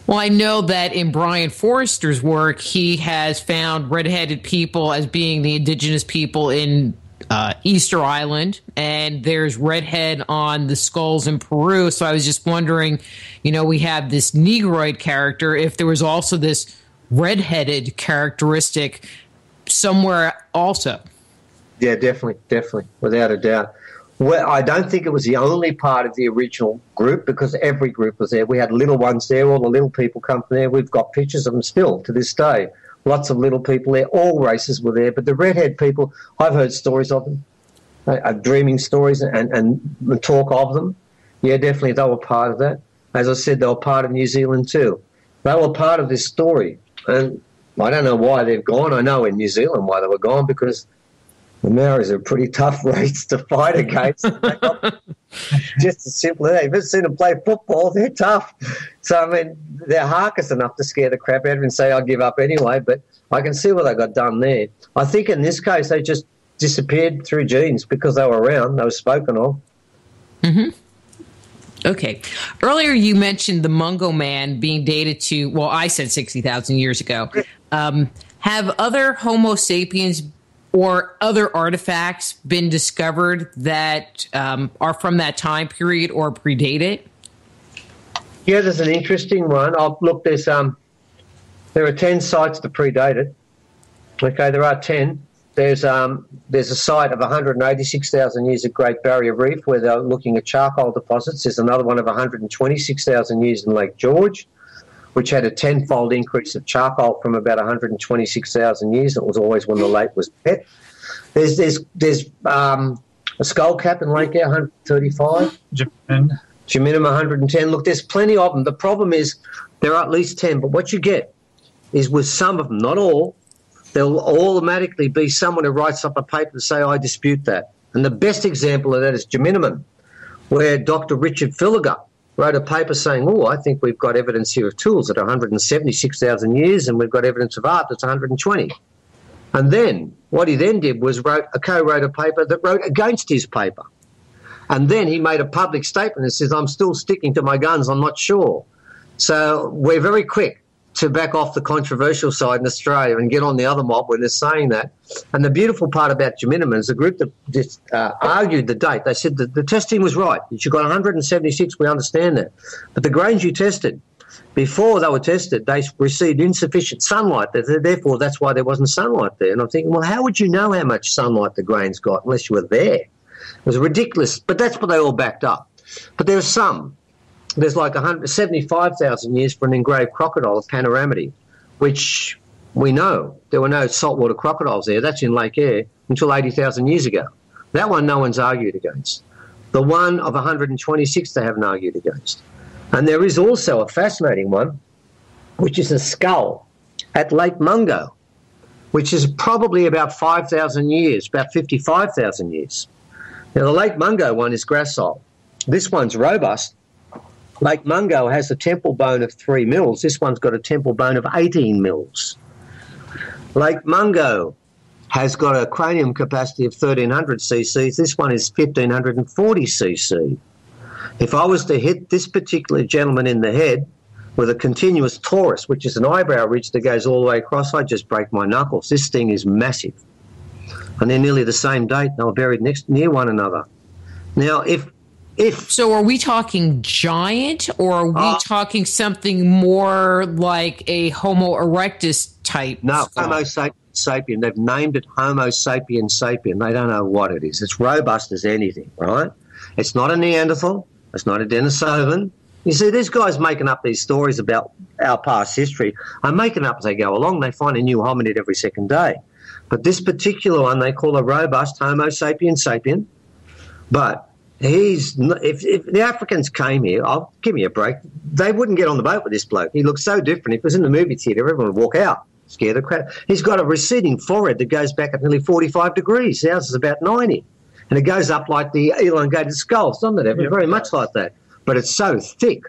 Well, I know that in Brian Forrester's work, he has found red-headed people as being the indigenous people in Easter Island, and there's redhead on the skulls in Peru. So I was just wondering, we have this Negroid character, if there was also this redheaded characteristic somewhere also. Yeah, definitely, without a doubt. Well, I don't think it was the only part of the original group, because every group was there. We had little ones there. All the little people come from there. We've got pictures of them still to this day. Lots of little people there. All races were there. But the redhead people, I've heard stories of them, dreaming stories and talk of them. Yeah, definitely they were part of that. As I said, they were part of New Zealand too. They were part of this story. And I don't know why they've gone. I know in New Zealand why they were gone, because the Maoris are a pretty tough race to fight against. Just as simple as that. You've ever seen them play football? They're tough. So, I mean, they're harkers enough to scare the crap out of them and say, I'll give up anyway. But I can see what they got done there. I think in this case, they just disappeared through genes because they were around. They were spoken of. Mm-hmm. Okay. Earlier you mentioned the Mungo Man being dated to, well, I said 60,000 years ago. Have other Homo sapiens or other artifacts been discovered that are from that time period or predate it? Yeah, there's an interesting one. Look, there are 10 sites that predate it. Okay, there are 10. There's a site of 186,000 years at Great Barrier Reef where they're looking at charcoal deposits. There's another one of 126,000 years in Lake George, which had a tenfold increase of charcoal from about 126,000 years. It was always when the lake was wet. There's a skull cap in Lake Eyre, 135. Jaminum, 110. Look, there's plenty of them. The problem is there are at least 10, but what you get is with some of them, not all, there'll automatically be someone who writes up a paper to say, I dispute that. And the best example of that is Jaminum, where Dr. Richard Filliger wrote a paper saying, I think we've got evidence here of tools at 176,000 years and we've got evidence of art that's 120. And then what he then did was co-wrote a paper that wrote against his paper. And then he made a public statement that says, I'm still sticking to my guns, I'm not sure. So we're very quick to back off the controversial side in Australia and get on the other mob when they're saying that. And the beautiful part about Jaminum is the group that just argued the date. They said that the testing was right. You got 176, we understand that. But the grains you tested, before they were tested, they received insufficient sunlight. Therefore, that's why there wasn't sunlight there. And I'm thinking, well, how would you know how much sunlight the grains got unless you were there? It was ridiculous. But that's what they all backed up. But there's some. There's like 175,000 years for an engraved crocodile of Panoramity, which we know there were no saltwater crocodiles there. That's in Lake Eyre until 80,000 years ago. That one no one's argued against. The one of 126 they haven't argued against. And there is also a fascinating one, which is a skull at Lake Mungo, which is probably about 5,000 years, about 55,000 years. Now, the Lake Mungo one is gracile. This one's robust. Lake Mungo has a temple bone of 3 mils. This one's got a temple bone of 18 mils. Lake Mungo has got a cranium capacity of 1,300 cc's. This one is 1,540 cc. If I was to hit this particular gentleman in the head with a continuous torus, which is an eyebrow ridge that goes all the way across, I'd just break my knuckles. This thing is massive. And they're nearly the same date. They were buried near one another. Now, So are we talking giant, or are we talking something more like a Homo erectus type? No, skull? Homo sapien. They've named it Homo sapien sapien. They don't know what it is. It's robust as anything, right? It's not a Neanderthal. It's not a Denisovan. You see, these guys making up these stories about our past history are making up as they go along. They find a new hominid every second day. But this particular one they call a robust Homo sapien sapien. But If the Africans came here, I'll give me a break. They wouldn't get on the boat with this bloke. He looks so different. If it was in the movie theatre, everyone would walk out, scare the crowd. He's got a receding forehead that goes back at nearly 45 degrees. Ours is about 90. And it goes up like the elongated skull, doesn't it? Very much like that. But it's so thick.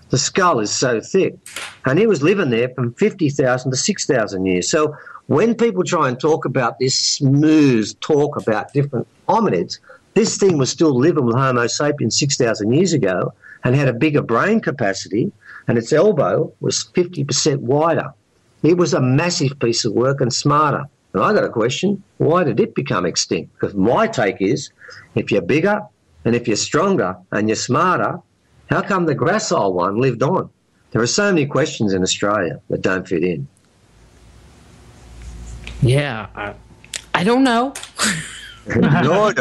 The skull is so thick. And he was living there from 50,000 to 6,000 years. So when people try and talk about this smooth talk about different hominids, this thing was still living with Homo sapiens 6,000 years ago and had a bigger brain capacity, and its elbow was 50% wider. It was a massive piece of work and smarter. And I got a question, why did it become extinct? Because my take is, if you're bigger and if you're stronger and you're smarter, how come the gracile one lived on? There are so many questions in Australia that don't fit in. Yeah, I don't know. No,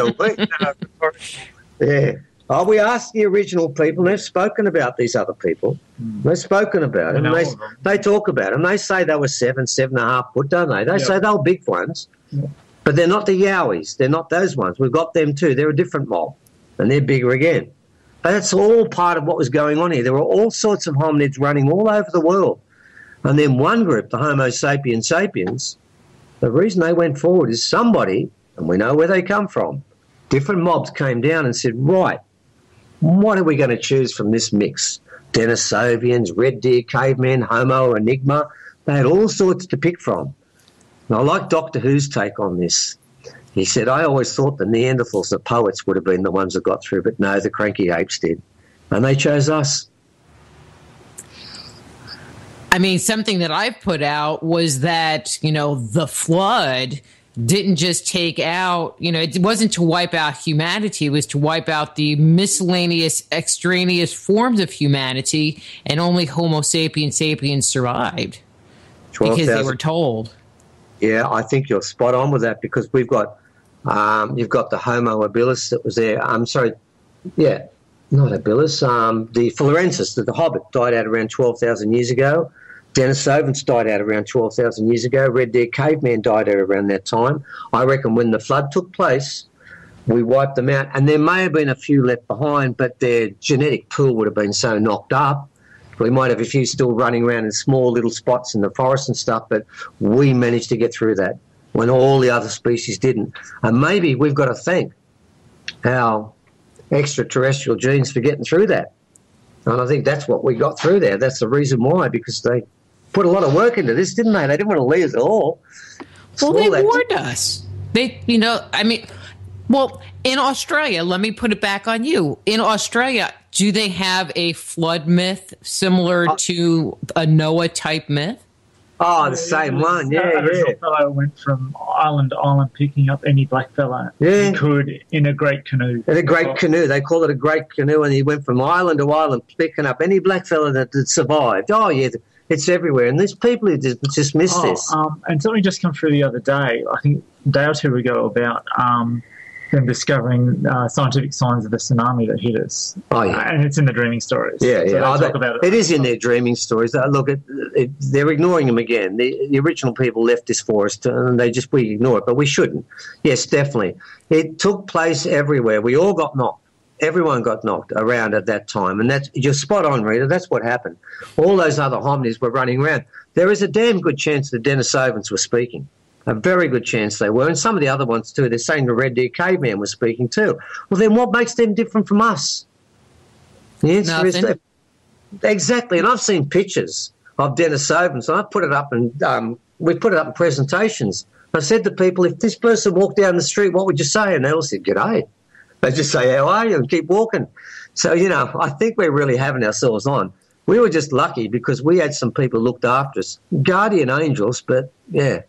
yeah. Oh, we asked the original people, and they've spoken about these other people. They've spoken about it, and they talk about them. They say they were 7.5 foot, don't they? They say they were big ones, but they're not the Yowies. They're not those ones. We've got them too. They're a different mob, and they're bigger again. But that's all part of what was going on here. There were all sorts of hominids running all over the world. And then one group, the Homo sapiens sapiens, the reason they went forward is somebody, and we know where they come from, different mobs came down and said, right, what are we going to choose from this mix? Denisovians, Red Deer cavemen, Homo enigma. They had all sorts to pick from. And I like Doctor Who's take on this. He said, I always thought the Neanderthals, the poets, would have been the ones that got through, but no, the cranky apes did. And they chose us. I mean, something that I've put out was that, the flood didn't just take out, it wasn't to wipe out humanity, it was to wipe out the miscellaneous extraneous forms of humanity, and only Homo sapiens sapiens survived because they were told. Yeah, I think you're spot on with that, because we've got, you've got the Homo habilis that was there. I'm sorry, yeah, not habilis, the Florensis, the Hobbit, died out around 12,000 years ago. Denisovans died out around 12,000 years ago. Red Deer caveman died out around that time. I reckon when the flood took place, we wiped them out, and there may have been a few left behind, but their genetic pool would have been so knocked up. We might have a few still running around in small little spots in the forest and stuff, but we managed to get through that when all the other species didn't. And maybe we've got to thank our extraterrestrial genes for getting through that. And I think that's what we got through there. That's the reason why, because they put a lot of work into this, didn't they? They didn't want to leave us at all. Well, they warned us. They, in Australia, let me put it back on you. In Australia, do they have a flood myth similar to a Noah-type myth? Oh, the same one, yeah. A fellow went from island to island picking up any blackfella he could in a great canoe. In a great canoe. They call it a great canoe, and he went from island to island picking up any blackfella that had survived. Oh, yeah, it's everywhere. And there's people who just miss this. And something just come through the other day, I think a day or two ago, about them discovering scientific signs of the tsunami that hit us. Oh, yeah. And it's in the dreaming stories. Yeah, so yeah. talk about it. It is in their dreaming stories. Look, they're ignoring them again. The original people left this for us, and we ignore it, but we shouldn't. Yes, definitely. It took place everywhere. We all got knocked. Everyone got knocked around at that time, and you're spot on, Rita. That's what happened. All those other hominids were running around. There is a damn good chance the Denisovans were speaking. A very good chance they were, and some of the other ones too. They're saying the Red Deer caveman was speaking too. Well, then what makes them different from us? The answer is exactly. And I've seen pictures of Denisovans, and I put it up, and we put it up in presentations. I said to people, if this person walked down the street, what would you say? And they all said, "G'day." They just say, "How are you?" and keep walking. So I think we're really having ourselves on. We were just lucky because we had some people looked after us, guardian angels, but yeah.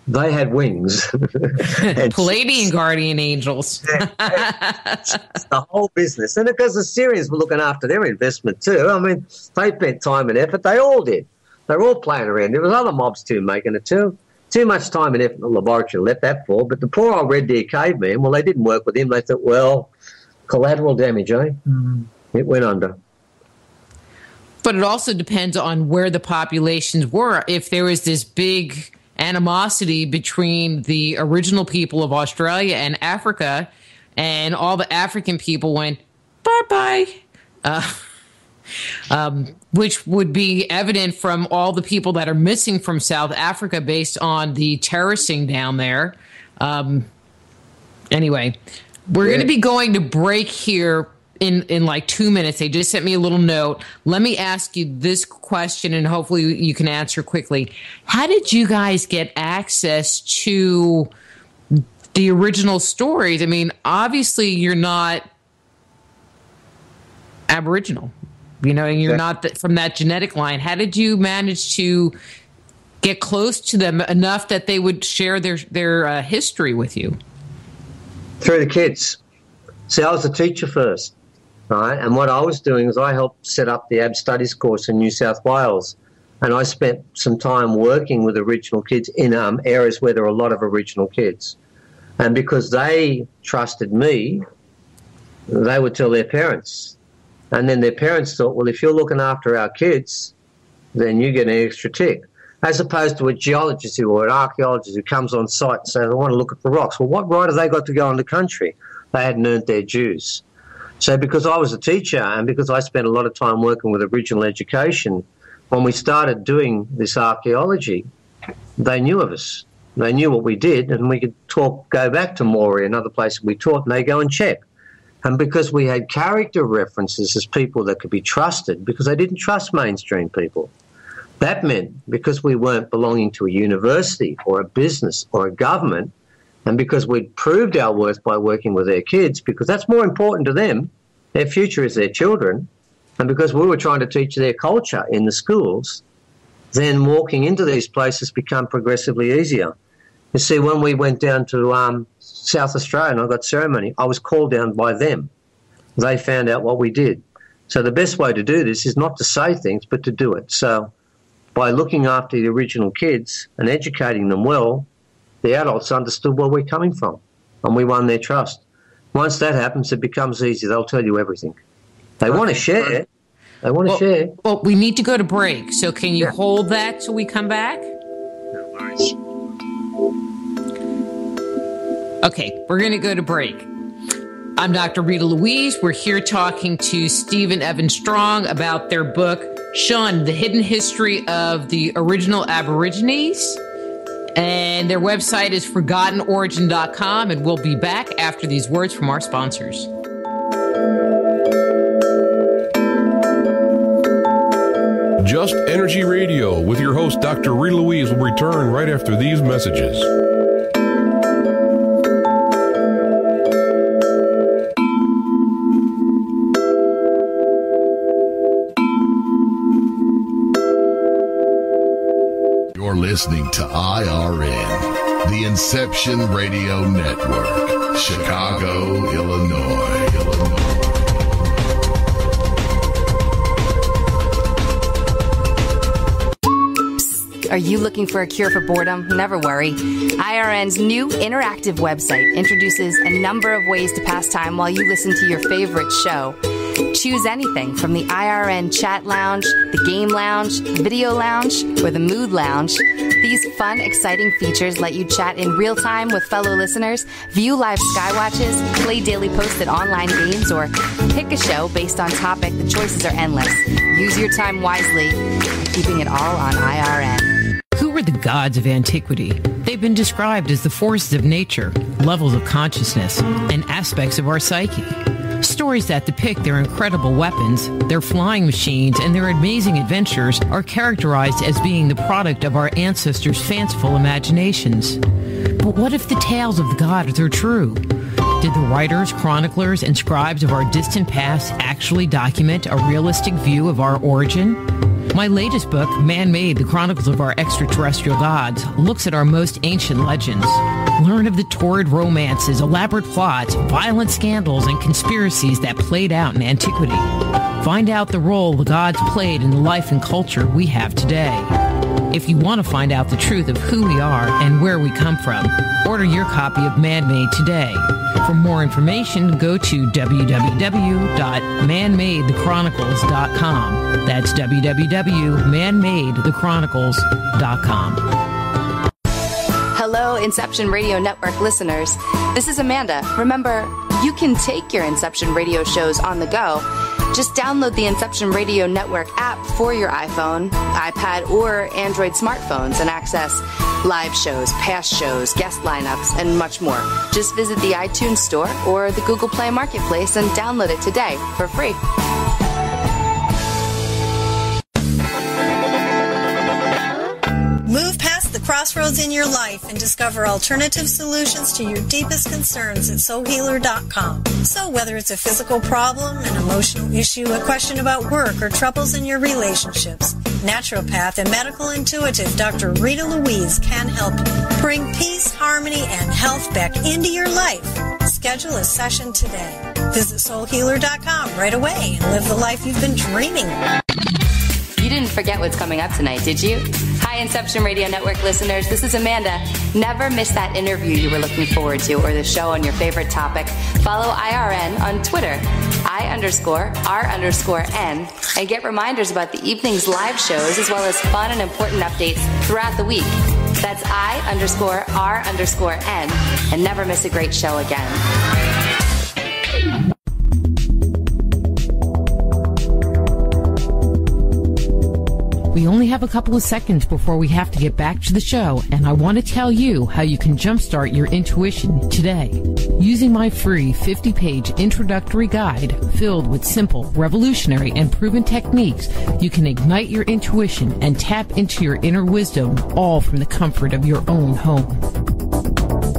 They had wings. Palladian guardian angels. It's the whole business. And because the Syrians were looking after their investment too. I mean, they spent time and effort. They all did. They were all playing around. There was other mobs too making it too. Too much time and effort in the laboratory, let that fall. But the poor old Red Deer caveman, well, they didn't work with him. They thought, well, collateral damage, eh? Mm. It went under. But it also depends on where the populations were. If there was this big animosity between the original people of Australia and Africa, and all the African people went bye-bye, which would be evident from all the people that are missing from South Africa based on the terracing down there. Anyway, we're going to be going to break here in like 2 minutes. They just sent me a little note. Let me ask you this question, and hopefully you can answer quickly. How did you guys get access to the original stories? I mean, obviously you're not Aboriginal, you know, and you're not from that genetic line. How did you manage to get close to them enough that they would share their history with you? Through the kids. See, I was a teacher first, right? And what I was doing is I helped set up the AB Studies course in New South Wales, and I spent some time working with Aboriginal kids in areas where there are a lot of Aboriginal kids. And because they trusted me, they would tell their parents. And then their parents thought, well, if you're looking after our kids, then you get an extra tick. As opposed to a geologist or an archaeologist who comes on site and says, I want to look at the rocks. Well, what right have they got to go on the country? They hadn't earned their dues. So because I was a teacher and because I spent a lot of time working with Aboriginal education, when we started doing this archaeology, they knew of us. They knew what we did, and we could go back to Moree, another place we taught, and they go and check. And because we had character references as people that could be trusted, because they didn't trust mainstream people, that meant because we weren't belonging to a university or a business or a government, and because we'd proved our worth by working with their kids, because that's more important to them, their future is their children, and because we were trying to teach their culture in the schools, then walking into these places become progressively easier. You see, when we went down to South Australia and I got ceremony, I was called down by them. They found out what we did. So the best way to do this is not to say things, but to do it. So by looking after the original kids and educating them well, the adults understood where we're coming from, and we won their trust. Once that happens, it becomes easy. They'll tell you everything. They want to share. They want to share. Well, we need to go to break, so can you hold that till we come back? No worries. Okay, we're going to go to break. I'm Dr. Rita Louise. We're here talking to Stephen Evan Strong about their book, Shunned, The Hidden History of the Original Aborigines. And their website is forgottenorigin.com, and we'll be back after these words from our sponsors. Just Energy Radio with your host, Dr. Rita Louise, will return right after these messages. You're listening to IRN, the Inception Radio Network, Chicago, Illinois. Are you looking for a cure for boredom? Never worry. IRN's new interactive website introduces a number of ways to pass time while you listen to your favorite show. Choose anything from the IRN Chat Lounge, the Game Lounge, Video Lounge, or the Mood Lounge. These fun, exciting features let you chat in real time with fellow listeners, view live skywatches, play daily posted online games, or pick a show based on topic. The choices are endless. Use your time wisely, keeping it all on IRN. Who were the gods of antiquity? They've been described as the forces of nature, levels of consciousness, and aspects of our psyche. Stories that depict their incredible weapons, their flying machines, and their amazing adventures are characterized as being the product of our ancestors' fanciful imaginations. But what if the tales of the gods are true? Did the writers, chroniclers, and scribes of our distant past actually document a realistic view of our origin? My latest book, Man-Made, The Chronicles of Our Extraterrestrial Gods, looks at our most ancient legends. Learn of the torrid romances, elaborate plots, violent scandals, and conspiracies that played out in antiquity. Find out the role the gods played in the life and culture we have today. If you want to find out the truth of who we are and where we come from, order your copy of Man-Made today. For more information, go to www.manmadethechronicles.com. That's www.manmadethechronicles.com. Hello, Inception Radio Network listeners. This is Amanda. Remember, you can take your Inception Radio shows on the go. Just download the Inception Radio Network app for your iPhone, iPad, or Android smartphones and access live shows, past shows, guest lineups, and much more. Just visit the iTunes Store or the Google Play Marketplace and download it today for free. Move past the crossroads in your life and discover alternative solutions to your deepest concerns at soulhealer.com. So whether it's a physical problem, an emotional issue, a question about work, or troubles in your relationships, naturopath and medical intuitive Dr. Rita Louise can help you. Bring peace, harmony, and health back into your life. Schedule a session today. Visit soulhealer.com right away and live the life you've been dreaming of. You didn't forget what's coming up tonight, did you? Hi, Inception Radio Network listeners. This is Amanda. Never miss that interview you were looking forward to or the show on your favorite topic. Follow IRN on Twitter, I_R_N, and get reminders about the evening's live shows as well as fun and important updates throughout the week. That's I_R_N, and never miss a great show again. We only have a couple of seconds before we have to get back to the show, and I want to tell you how you can jumpstart your intuition today. Using my free 50-page introductory guide filled with simple, revolutionary, and proven techniques, you can ignite your intuition and tap into your inner wisdom, all from the comfort of your own home.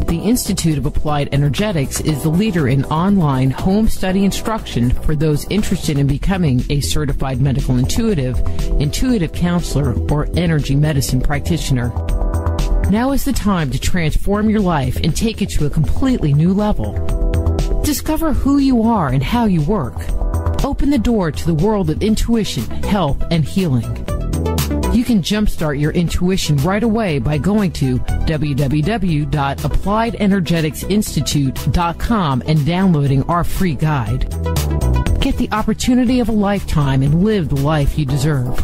The Institute of Applied Energetics is the leader in online home study instruction for those interested in becoming a certified medical intuitive, intuitive counselor, or energy medicine practitioner. Now is the time to transform your life and take it to a completely new level. Discover who you are and how you work. Open the door to the world of intuition, health, and healing. You can jumpstart your intuition right away by going to www.appliedenergeticsinstitute.com and downloading our free guide. Get the opportunity of a lifetime and live the life you deserve.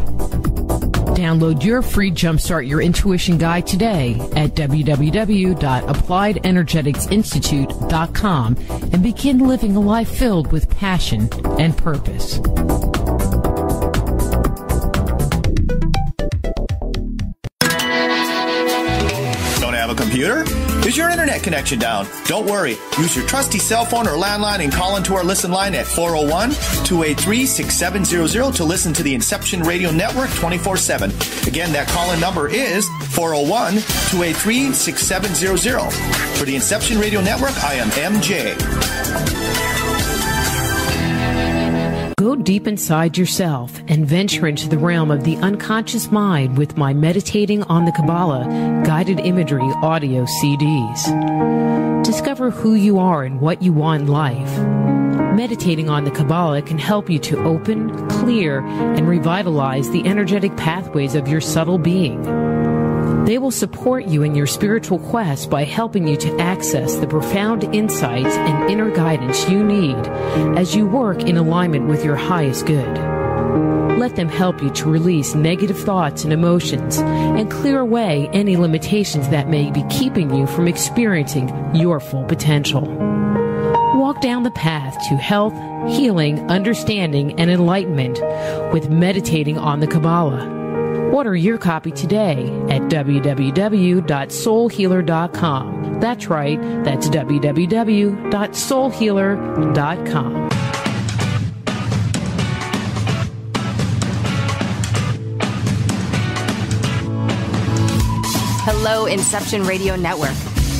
Download your free Jumpstart Your Intuition guide today at www.appliedenergeticsinstitute.com and begin living a life filled with passion and purpose. Computer? Is your internet connection down? Don't worry. Use your trusty cell phone or landline and call into our listen line at 401-283-6700 to listen to the Inception Radio Network 24/7. Again, that call-in number is 401-283-6700. For the Inception Radio Network, I am MJ. Go deep inside yourself and venture into the realm of the unconscious mind with my Meditating on the Kabbalah guided imagery audio CDs. Discover who you are and what you want in life. Meditating on the Kabbalah can help you to open, clear, and revitalize the energetic pathways of your subtle being. They will support you in your spiritual quest by helping you to access the profound insights and inner guidance you need as you work in alignment with your highest good. Let them help you to release negative thoughts and emotions and clear away any limitations that may be keeping you from experiencing your full potential. Walk down the path to health, healing, understanding, and enlightenment with Meditating on the Kabbalah. Order your copy today at www.soulhealer.com. That's right, that's www.soulhealer.com. Hello, Inception Radio Network.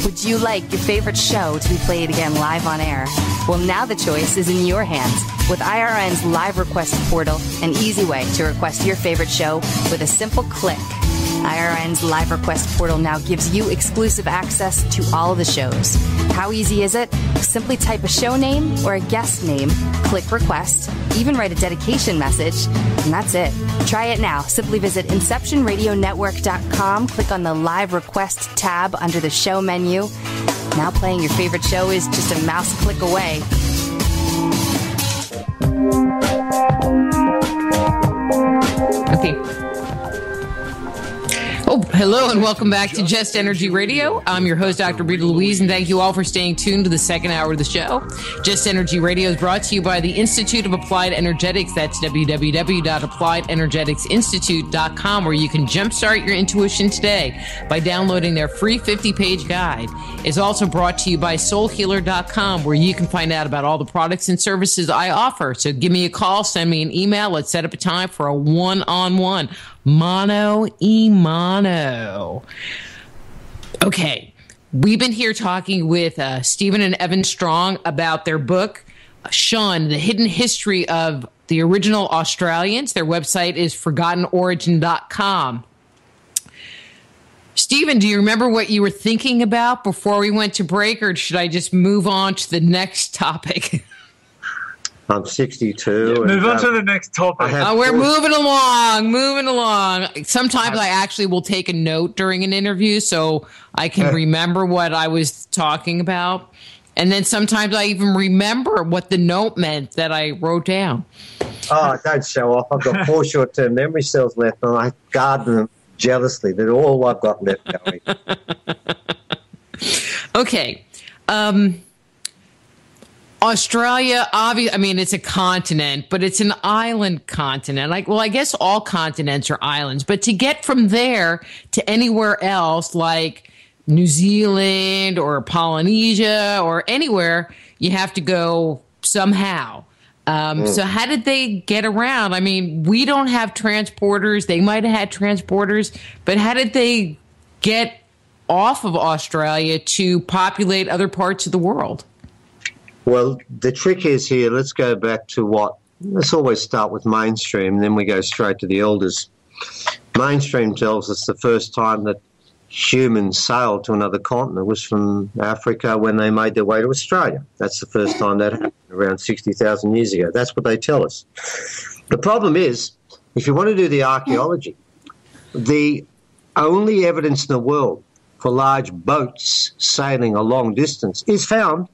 Would you like your favorite show to be played again live on air? Well, now the choice is in your hands with IRN's live request portal, an easy way to request your favorite show with a simple click. IRN's live request portal now gives you exclusive access to all the shows. How easy is it? Simply type a show name or a guest name, click request, even write a dedication message, and that's it. Try it now. Simply visit InceptionRadioNetwork.com, click on the live request tab under the show menu. Now playing your favorite show is just a mouse click away. Okay. Oh, hello and welcome back to Just Energy Radio. I'm your host, Dr. Rita Louise, and thank you all for staying tuned to the second hour of the show. Just Energy Radio is brought to you by the Institute of Applied Energetics. That's www.appliedenergeticsinstitute.com, where you can jumpstart your intuition today by downloading their free 50-page guide. It's also brought to you by soulhealer.com, where you can find out about all the products and services I offer. So give me a call, send me an email. Let's set up a time for a one-on-one. Mono. Okay. We've been here talking with Stephen and Evan Strong about their book, Shunned, The Hidden History of the Original Australians. Their website is forgottenorigin.com. Stephen, do you remember what you were thinking about before we went to break, or should I just move on to the next topic? I'm 62. Yeah, move on to the next topic. We're moving along. Sometimes I actually will take a note during an interview so I can remember what I was talking about. And then sometimes I even remember what the note meant that I wrote down. Oh, don't show off. I've got 4 short-term memory cells left, and I guard them jealously. They're all I've got left going. Okay. Australia, obviously, I mean, it's a continent, but it's an island continent. I guess all continents are islands. But to get from there to anywhere else, like New Zealand or Polynesia or anywhere, you have to go somehow. So how did they get around? I mean, we don't have transporters. They might have had transporters. But how did they get off of Australia to populate other parts of the world? Well, the trick is here, let's go back to let's always start with mainstream, and then we go straight to the elders. Mainstream tells us the first time that humans sailed to another continent was from Africa when they made their way to Australia. That's the first time that happened, around 60,000 years ago. That's what they tell us. The problem is, if you want to do the archaeology, the only evidence in the world for large boats sailing a long distance is found.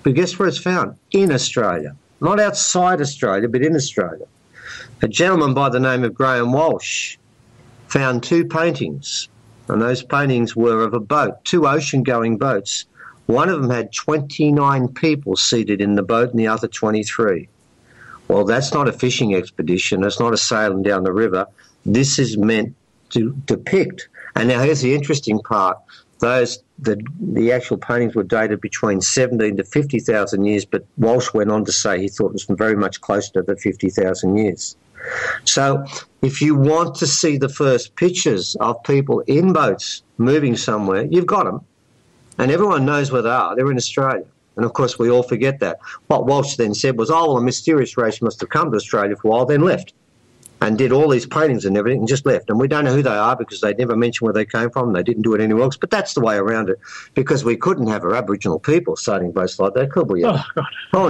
But guess where it's found? In Australia. Not outside Australia, but in Australia. A gentleman by the name of Graham Walsh found 2 paintings, and those paintings were of a boat, 2 ocean-going boats. One of them had 29 people seated in the boat and the other 23. Well, that's not a fishing expedition. It's not a sailing down the river. This is meant to depict. And now here's the interesting part. The actual paintings were dated between 17 to 50,000 years, but Walsh went on to say he thought it was very much closer to the 50,000 years. So if you want to see the first pictures of people in boats moving somewhere, you've got them. And everyone knows where they are. They're in Australia. And, of course, we all forget that. What Walsh then said was, a mysterious race must have come to Australia for a while, then left. And did all these paintings and everything and just left. And we don't know who they are because they never mentioned where they came from. They didn't do it anywhere else. But that's the way around it, because we couldn't have our Aboriginal people sailing boats like that, could we? Oh, God. No,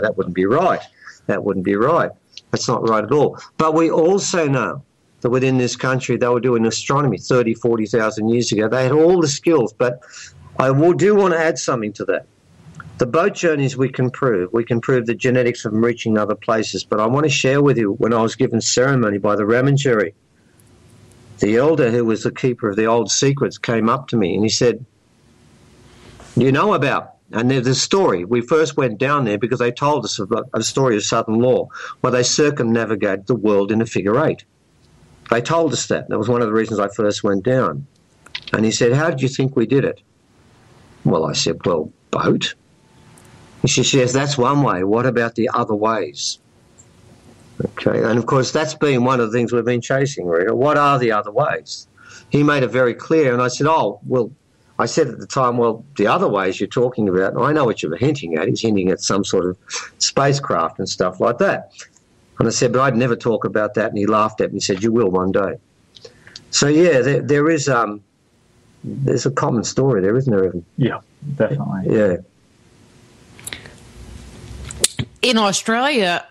that wouldn't be right. That wouldn't be right. That's not right at all. But we also know that within this country they were doing astronomy 30, 40,000 years ago. They had all the skills. But I do want to add something to that. The boat journeys we can prove. We can prove the genetics of them reaching other places. But I want to share with you, when I was given ceremony by the Ramangeri, the elder who was the keeper of the old secrets came up to me and he said, you know about, and there's a story. We first went down there because they told us about a story of Southern law where they circumnavigated the world in a figure 8. They told us that. That was one of the reasons I first went down. And he said, how did you think we did it? Well, I said, well, boat. She says, that's one way. What about the other ways? Okay, and of course that's been one of the things we've been chasing, Rita. What are the other ways? He made it very clear, and I said, I said at the time, the other ways you're talking about, and I know what you're hinting at. He's hinting at some sort of spacecraft and stuff like that. And I said, but I'd never talk about that, and he laughed at me and said, you will one day. So, yeah, there is there's a common story there, isn't there, Evan? Yeah, definitely. Yeah. In Australia,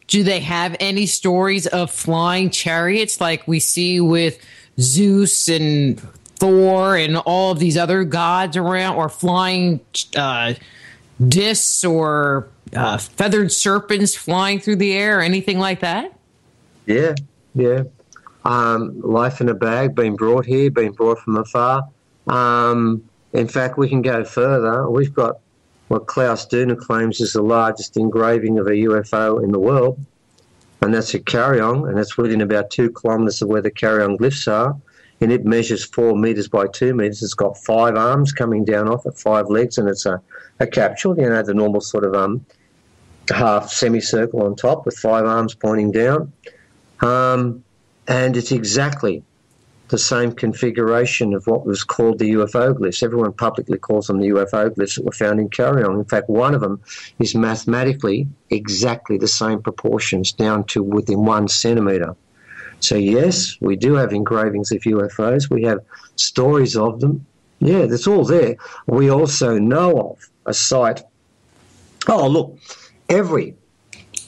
do they have any stories of flying chariots like we see with Zeus and Thor and all of these other gods around, or flying discs or feathered serpents flying through the air or anything like that? Yeah. life in a bag, being brought here, being brought from afar. In fact, we can go further. We've got what Klaus Duna claims is the largest engraving of a UFO in the world, and that's at Carryong, and that's within about 2 kilometres of where the Carryong glyphs are, and it measures 4 metres by 2 metres. It's got 5 arms coming down off it, 5 legs, and it's a capsule, you know, the normal sort of half semicircle on top with 5 arms pointing down, and it's exactly the same configuration of what was called the UFO glyphs. Everyone publicly calls them the UFO glyphs that were found in Carryong. In fact, one of them is mathematically exactly the same proportions down to within 1 centimetre. So yes, we do have engravings of UFOs. We have stories of them. Yeah, that's all there. We also know of a site. Oh, look, every,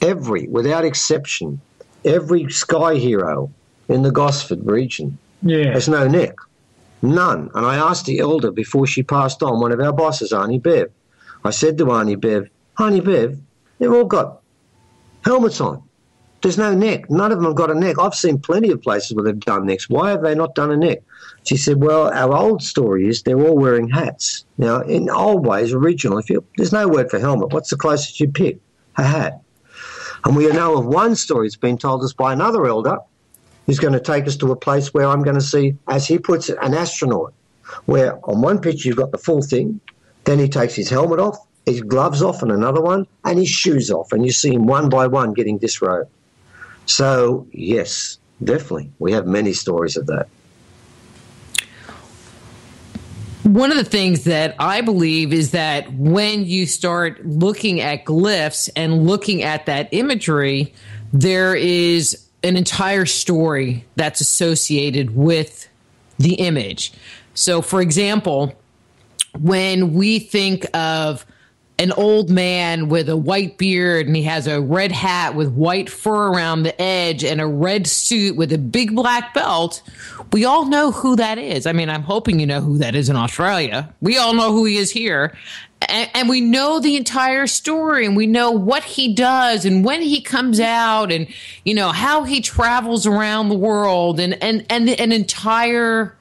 without exception, every sky hero in the Gosford region has no neck. None. And I asked the elder before she passed on, one of our bosses, Arnie Bev. I said to Arnie Bev, they've all got helmets on. There's no neck. None of them have got a neck. I've seen plenty of places where they've done necks. Why have they not done a neck? She said, well, our old story is they're all wearing hats. Now, in old ways, original, there's no word for helmet. What's the closest you pick? A hat. And we know of one story that's been told us by another elder who's going to take us to a place where I'm going to see, as he puts it, an astronaut, where on one picture you've got the full thing, then he takes his helmet off, his gloves off on another one, and his shoes off, and you see him one by one getting disrobed. So, yes, definitely, we have many stories of that. One of the things that I believe is that when you start looking at glyphs and looking at that imagery, there is an entire story that's associated with the image. So, for example, when we think of an old man with a white beard and he has a red hat with white fur around the edge and a red suit with a big black belt, we all know who that is. I mean, I'm hoping you know who that is in Australia. We all know who he is here. And we know the entire story, and we know what he does and when he comes out, and, you know, how he travels around the world, and an entire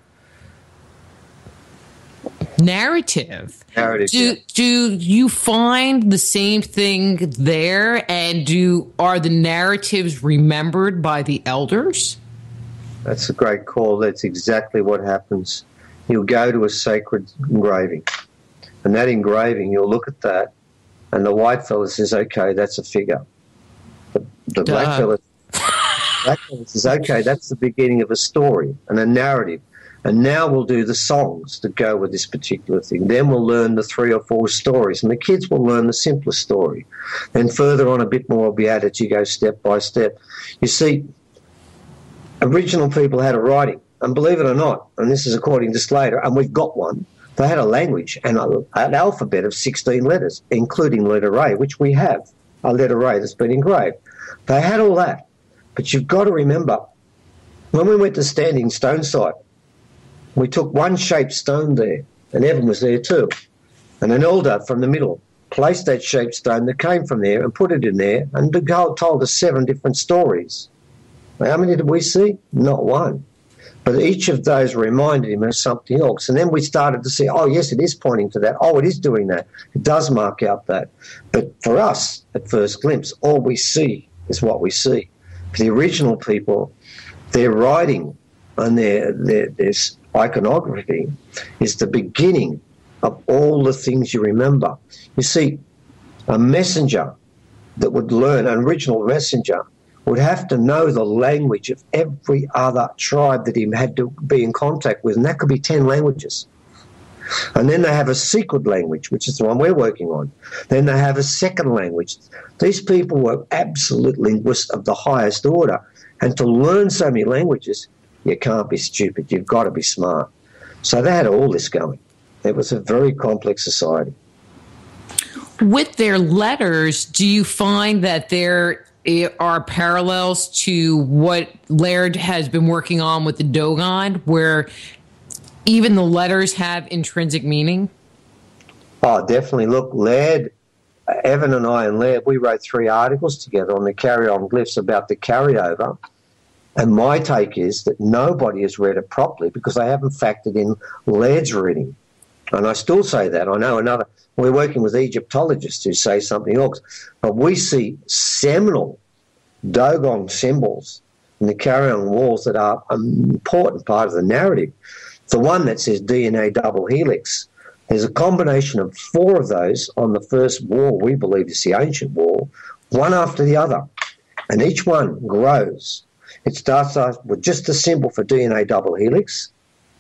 narrative. Do you find the same thing there? And are the narratives remembered by the elders? That's a great call. That's exactly what happens. You'll go to a sacred engraving, and that engraving, you'll look at that, and the white fella says, okay, that's a figure. The black fella says, okay, that's the beginning of a story and a narrative. And now we'll do the songs that go with this particular thing. Then we'll learn the 3 or 4 stories, and the kids will learn the simplest story. Then further on, a bit more will be added. You go step by step. You see, Aboriginal people had a writing, and believe it or not, and this is according to Slater, and we've got one, they had a language and an alphabet of 16 letters, including letter A, which we have, a letter A that's been engraved. They had all that. But you've got to remember, when we went to Standing Stone site, we took one shaped stone there, and Evan was there too. And an elder from the middle placed that shaped stone that came from there and put it in there, and told us 7 different stories. Now, how many did we see? Not one. But each of those reminded him of something else. And then we started to see, oh, yes, it is pointing to that. Oh, it is doing that. It does mark out that. But for us, at first glimpse, all we see is what we see. For the original people, their writing and their iconography is the beginning of all the things you remember. You see, a messenger that would learn, an original messenger, would have to know the language of every other tribe that he had to be in contact with, and that could be 10 languages. And then they have a secret language, which is the one we're working on. Then they have a second language. These people were absolute linguists of the highest order, and to learn so many languages, you can't be stupid. You've got to be smart. So they had all this going. It was a very complex society. With their letters, do you find that there are parallels to what Laird has been working on with the Dogon, where even the letters have intrinsic meaning? Oh, definitely. Look, Laird, Evan and I and Laird, we wrote 3 articles together on the carry-on glyphs about the carryover. And my take is that nobody has read it properly because they haven't factored in Laird's reading. And I still say that. I know we're working with Egyptologists who say something else. But we see seminal Dogon symbols in the carry-on walls that are an important part of the narrative. The one that says DNA double helix, there's a combination of 4 of those on the first wall, we believe is the ancient wall, one after the other. And each one grows. It starts off with just a symbol for DNA double helix.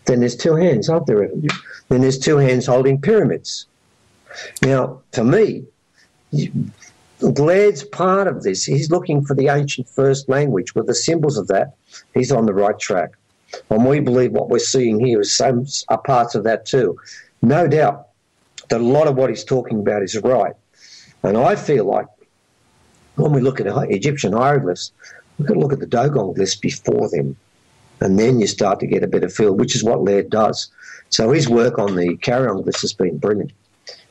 Then there's 2 hands, aren't there? Then there's 2 hands holding pyramids. Now, to me, Laird's part of this. He's looking for the ancient first language with the symbols of that. He's on the right track. And we believe what we're seeing here is some are parts of that too. No doubt that a lot of what he's talking about is right. And I feel like when we look at Egyptian hieroglyphs, we've got to look at the Dogon glyphs before them. And then you start to get a better feel, which is what Laird does. So his work on the carry-on glyphs has been brilliant.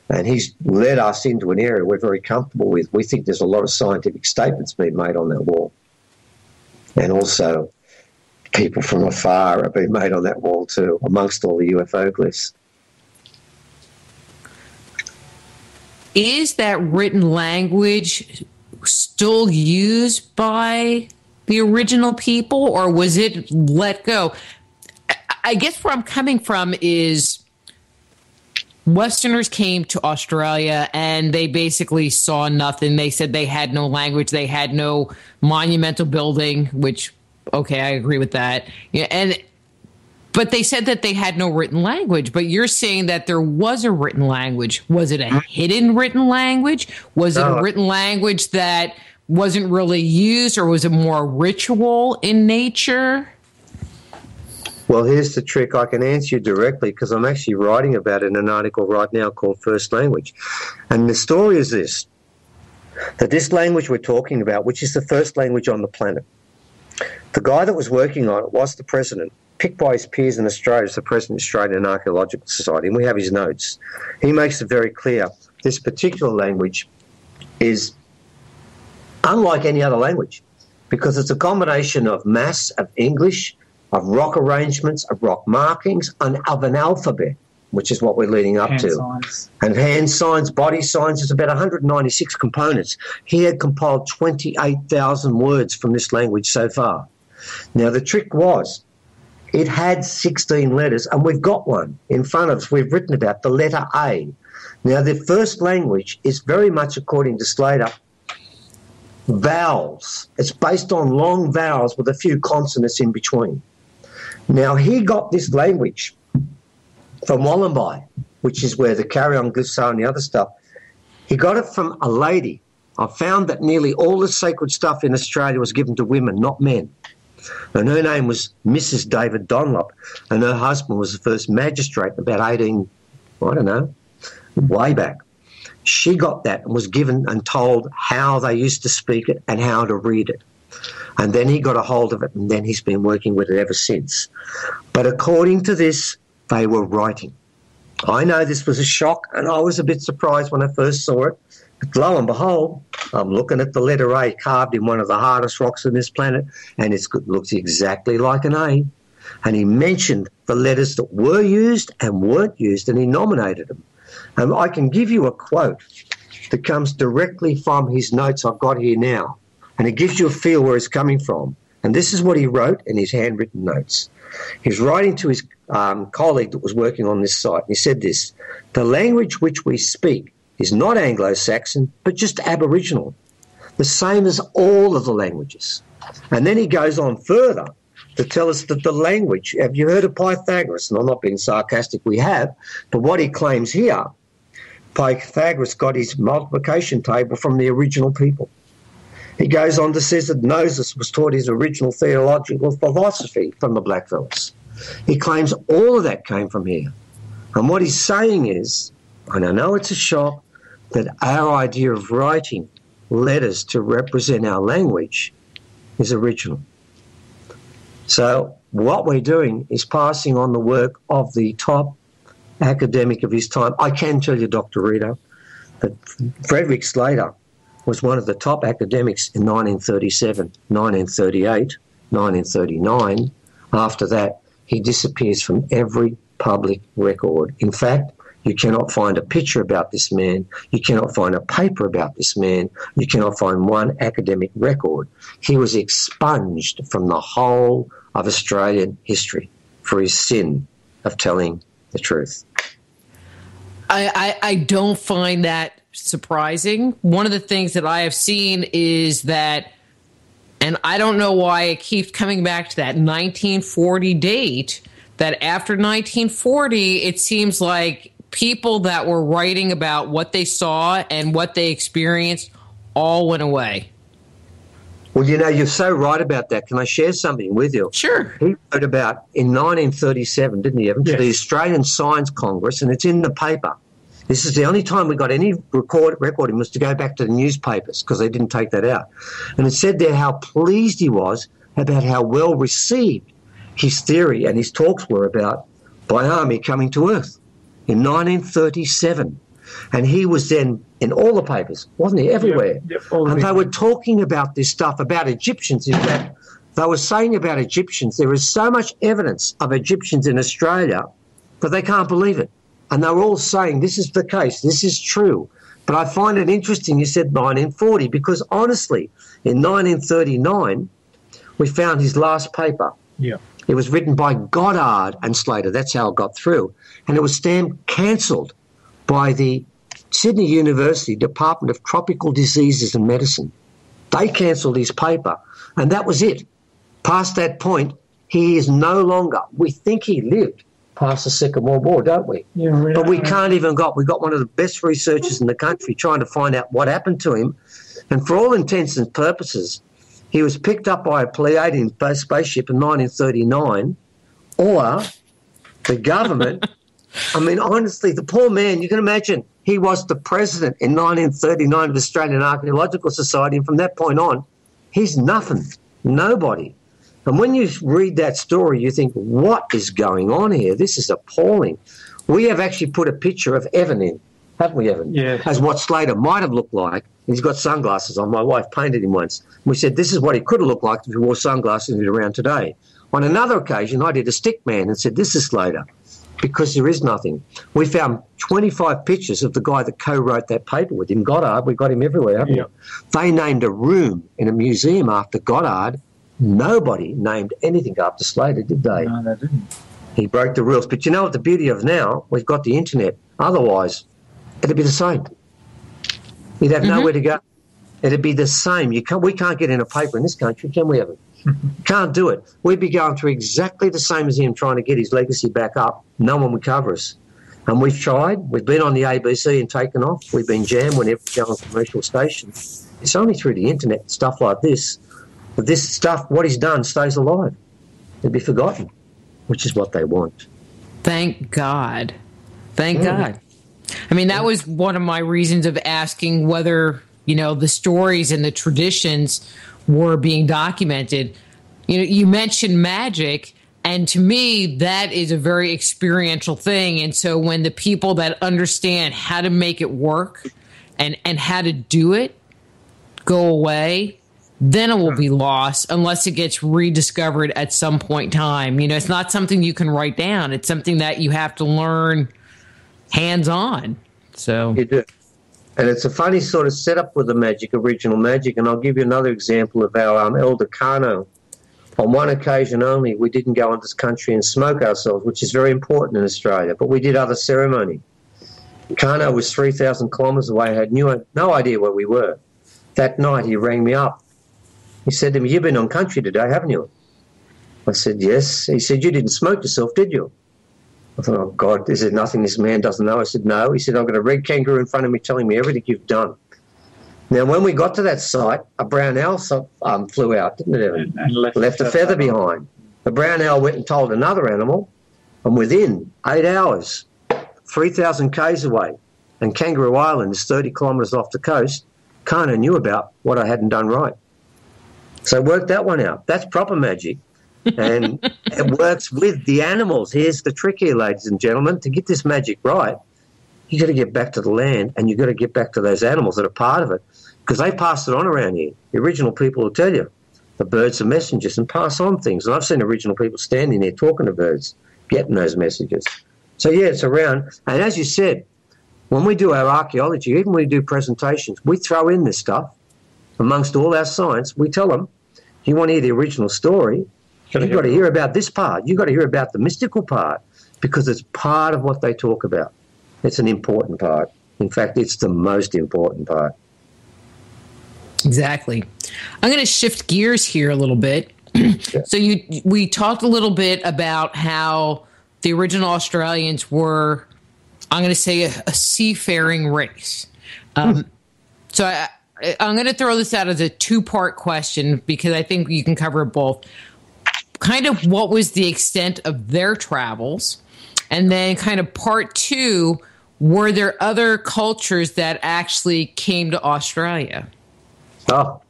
And he's led us into an area we're very comfortable with. We think there's a lot of scientific statements being made on that wall. And also people from afar have been made on that wall too, amongst all the UFO glyphs. Is that written language still used by the original people, or was it let go? I guess where I'm coming from is Westerners came to Australia and they basically saw nothing. They said they had no language. They had no monumental building, which, okay, I agree with that. Yeah, but they said that they had no written language. But you're saying that there was a written language. Was it a hidden written language? Was it a written language that wasn't really used, or was it more ritual in nature? Well, here's the trick. I can answer you directly because I'm actually writing about it in an article right now called First Language. And the story is this, that this language we're talking about, which is the first language on the planet, the guy that was working on it was the president, picked by his peers in Australia as the president of the Australian Archaeological Society, and we have his notes. He makes it very clear this particular language is unlike any other language because it's a combination of mass, of English, of rock arrangements, of rock markings, and of an alphabet, which is what we're leading up to. Signs. And hand signs, body signs, there's about 196 components. He had compiled 28,000 words from this language so far. Now, the trick was it had 16 letters, and we've got one in front of us. We've written about the letter A. Now, the first language is very much, according to Slater, vowels. It's based on long vowels with a few consonants in between. Now, he got this language from Wollombi, which is where the carry-on glyphs are and the other stuff. He got it from a lady. I found that nearly all the sacred stuff in Australia was given to women, not men. And her name was Mrs. David Dunlop, and her husband was the first magistrate about 18, I don't know, way back. She got that and was given and told how they used to speak it and how to read it. And then he got a hold of it, and then he's been working with it ever since. But according to this, they were writing. I know this was a shock, and I was a bit surprised when I first saw it. But lo and behold, I'm looking at the letter A carved in one of the hardest rocks on this planet, and it looks exactly like an A. And he mentioned the letters that were used and weren't used, and he nominated them. And I can give you a quote that comes directly from his notes I've got here now, and it gives you a feel where it's coming from. And this is what he wrote in his handwritten notes. He's writing to his colleague that was working on this site. He said this: the language which we speak is not Anglo-Saxon, but just Aboriginal, the same as all of the languages. And then he goes on further to tell us that the language, have you heard of Pythagoras? And I'm not being sarcastic, we have, but what he claims here, Pythagoras got his multiplication table from the original people. He goes on to say that Moses was taught his original theological philosophy from the blackfellas. He claims all of that came from here. And what he's saying is, and I know it's a shock, that our idea of writing letters to represent our language is original. So what we're doing is passing on the work of the top academic of his time. I can tell you, Dr. Rita, that Frederick Slater was one of the top academics in 1937, 1938, 1939. After that, he disappears from every public record. In fact, you cannot find a picture about this man. You cannot find a paper about this man. You cannot find one academic record. He was expunged from the whole of Australian history for his sin of telling the truth. I don't find that surprising. One of the things that I have seen is that, and I don't know why it keeps coming back to that 1940 date, that after 1940, it seems like people that were writing about what they saw and what they experienced all went away. Well, you know, you're so right about that. Can I share something with you? Sure. He wrote about, in 1937, didn't he, Evan, Yes. to the Australian Science Congress, and it's in the paper. This is the only time we got any recording was to go back to the newspapers because they didn't take that out. And it said there how pleased he was about how well received his theory and his talks were about Biami coming to Earth in 1937. And he was then in all the papers, wasn't he? Everywhere. Yep, and they were talking about this stuff, about Egyptians. In fact, they were saying about Egyptians, there is so much evidence of Egyptians in Australia that they can't believe it. And they were all saying, this is the case, this is true. But I find it interesting you said 1940, because honestly, in 1939, we found his last paper. Yeah. It was written by Goddard and Slater. That's how it got through. And it was stamped cancelled by the Sydney University Department of Tropical Diseases and Medicine. They cancelled his paper, and that was it. Past that point, he is no longer. We think he lived past the Second World War, don't we? Yeah, really. But we can't even we got one of the best researchers in the country trying to find out what happened to him. And for all intents and purposes, he was picked up by a Pleiadian spaceship in 1939, or the government. I mean, honestly, the poor man, you can imagine, he was the president in 1939 of the Australian Archaeological Society, and from that point on, he's nothing, nobody. And when you read that story, you think, what is going on here? This is appalling. We have actually put a picture of Evan in, haven't we, Evan? Yeah. As what Slater might have looked like. He's got sunglasses on. My wife painted him once. We said, this is what he could have looked like if he wore sunglasses and he was around today. On another occasion, I did a stick man and said, this is Slater, because there is nothing. We found 25 pictures of the guy that co-wrote that paper with him, Goddard. We got him everywhere, haven't we? They named a room in a museum after Goddard. Nobody named anything after Slater, did they? No, they didn't. He broke the rules. But you know what the beauty of now? We've got the internet. Otherwise, it'd be the same. You'd have nowhere to go. It'd be the same. We can't get in a paper in this country, can we, Evan? Can't do it. We'd be going through exactly the same as him trying to get his legacy back up. No one would cover us. And we've tried. We've been on the ABC and taken off. We've been jammed whenever we go on commercial stations. It's only through the internet and stuff like this. But this stuff, what he's done, stays alive. It'll be forgotten, which is what they want. Thank God. Thank God. I mean, that was one of my reasons of asking whether, the stories and the traditions were being documented. You mentioned magic, and to me, that is a very experiential thing. And so when the people that understand how to make it work and how to do it go away, then it will be lost unless it gets rediscovered at some point in time. It's not something you can write down. It's something that you have to learn hands-on. So you do. And it's a funny sort of setup with the magic, original magic. And I'll give you another example of our elder Kano. On one occasion only, we didn't go into this country and smoke ourselves, which is very important in Australia, but we did other ceremony. Kano was 3,000 kilometres away, had no idea where we were. That night he rang me up. He said to me, you've been on country today, haven't you? I said, yes. He said, you didn't smoke yourself, did you? I thought, oh, God, is there nothing this man doesn't know? I said, no. He said, I've got a red kangaroo in front of me telling me everything you've done. Now, when we got to that site, a brown owl flew out, didn't it, Evan? And left a feather behind. The brown owl went and told another animal, and within 8 hours, 3,000 k's away, and Kangaroo Island is 30 kilometres off the coast, Kano knew about what I hadn't done right. So work that one out. That's proper magic. And it works with the animals. Here's the trick here, ladies and gentlemen. To get this magic right, you got to get back to the land, and you got to get back to those animals that are part of it, because they passed it on around here. The original people will tell you. The birds are messengers and pass on things. And I've seen Aboriginal people standing there talking to birds, getting those messages. So, yeah, it's around. And as you said, when we do our archaeology, even when we do presentations, we throw in this stuff. Amongst all our science, we tell them, if you want to hear the original story, you've got to hear about this part. You've got to hear about the mystical part because it's part of what they talk about. It's an important part. In fact, it's the most important part. Exactly. I'm going to shift gears here a little bit. So we talked a little bit about how the original Australians were, I'm going to say, a seafaring race. So I'm going to throw this out as a two-part question because I think you can cover both. Kind of what was the extent of their travels? And then kind of part two, were there other cultures that actually came to Australia? Oh,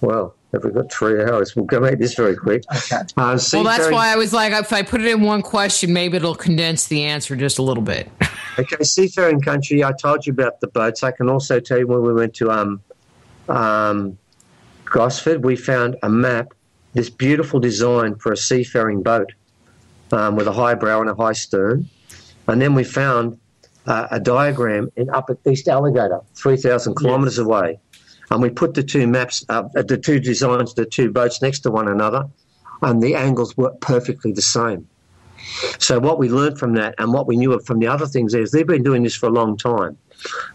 well, have we got 3 hours? We'll go make this very quick. Okay. Well, that's why I was like, if I put it in one question, maybe it'll condense the answer just a little bit. Okay, seafaring country, I told you about the boats. I can also tell you when we went to Gosford, we found a map, this beautiful design for a seafaring boat with a high brow and a high stern. And then we found a diagram up at East Alligator, 3,000 kilometres away. And we put the two maps, the two designs, the two boats next to one another, and the angles were perfectly the same. So what we learned from that and what we knew from the other things is they've been doing this for a long time.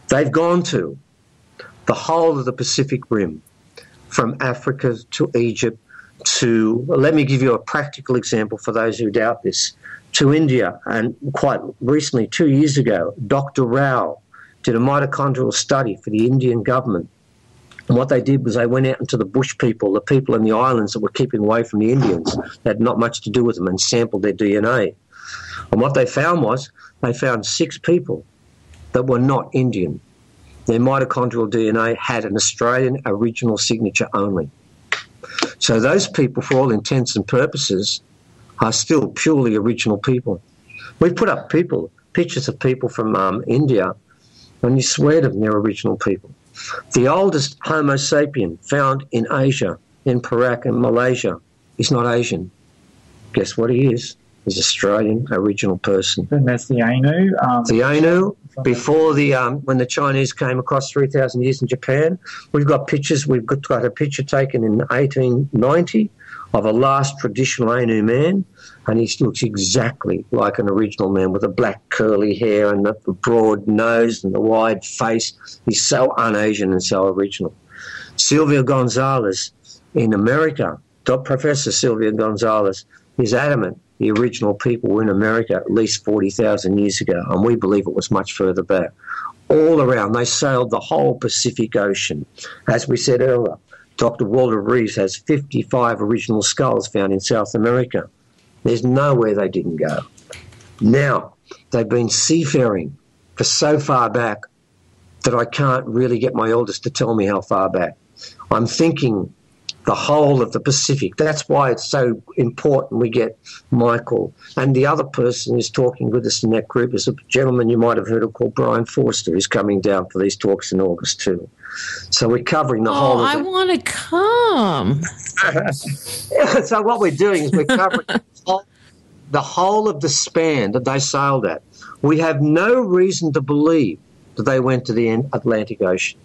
They've gone to the whole of the Pacific Rim, from Africa to Egypt to, let me give you a practical example for those who doubt this, to India. And quite recently, 2 years ago, Dr. Rao did a mitochondrial study for the Indian government. And what they did was they went out into the bush people, the people in the islands that were keeping away from the Indians, that had not much to do with them, and sampled their DNA. And what they found was they found 6 people that were not Indian. Their mitochondrial DNA had an Australian original signature only. So those people, for all intents and purposes, are still purely original people. We've put up pictures of people from India, and you swear to them they're original people. The oldest Homo sapien found in Asia, in Perak in Malaysia, is not Asian. Guess what he is? He's Australian original person. And that's the Ainu. The Ainu, before when the Chinese came across 3,000 years in Japan. We've got pictures. We've got a picture taken in 1890 of a last traditional Ainu man, and he looks exactly like an original man with the black curly hair and the broad nose and the wide face. He's so un-Asian and so original. Sylvia Gonzalez in America, Professor Sylvia Gonzalez, is adamant the original people were in America at least 40,000 years ago, and we believe it was much further back. All around, they sailed the whole Pacific Ocean. As we said earlier, Dr. Walter Reeves has 55 original skulls found in South America. There's nowhere they didn't go. Now, they've been seafaring for so far back that I can't really get my eldest to tell me how far back. I'm thinking the whole of the Pacific. That's why it's so important we get Michael. And the other person who's talking with us in that group is a gentleman you might have heard of called Brian Forster, who's coming down for these talks in August too. So we're covering the whole of I want to come. So what we're doing is we're covering the whole of the span that they sailed at. We have no reason to believe that they went to the Atlantic Ocean.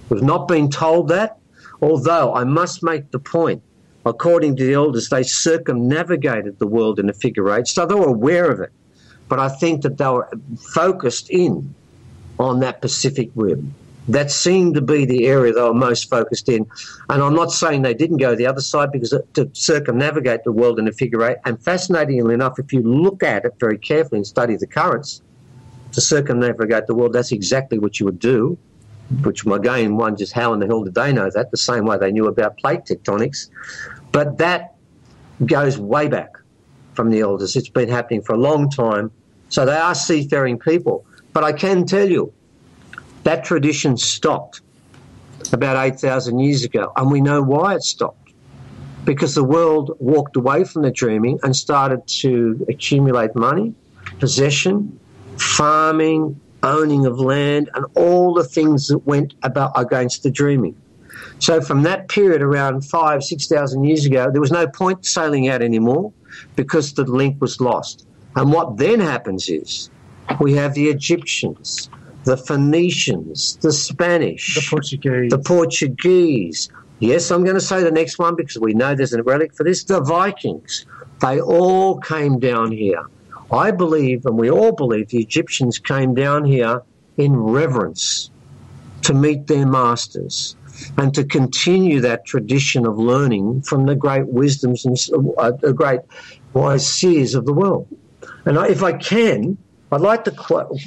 We've not been told that, although I must make the point, according to the elders, they circumnavigated the world in a figure eight, so they were aware of it. But I think that they were focused in on that Pacific Rim. That seemed to be the area they were most focused in. And I'm not saying they didn't go the other side, because to circumnavigate the world in a figure eight, and fascinatingly enough, if you look at it very carefully and study the currents, to circumnavigate the world, that's exactly what you would do, which again, one just how in the hell did they know that? The same way they knew about plate tectonics. But that goes way back from the elders. It's been happening for a long time. So they are seafaring people. But I can tell you, that tradition stopped about 8,000 years ago, and we know why it stopped. Because the world walked away from the dreaming and started to accumulate money, possession, farming, owning of land, and all the things that went about against the dreaming. So from that period around 5,000, 6,000 years ago, there was no point sailing out anymore because the link was lost. And what then happens is we have the Egyptians, the Phoenicians, the Spanish, the Portuguese. Yes, I'm going to say the next one because we know there's a relic for this, the Vikings. They all came down here. I believe, and we all believe, the Egyptians came down here in reverence to meet their masters and to continue that tradition of learning from the great wisdoms and the great wise seers of the world. And if I can, I'd like to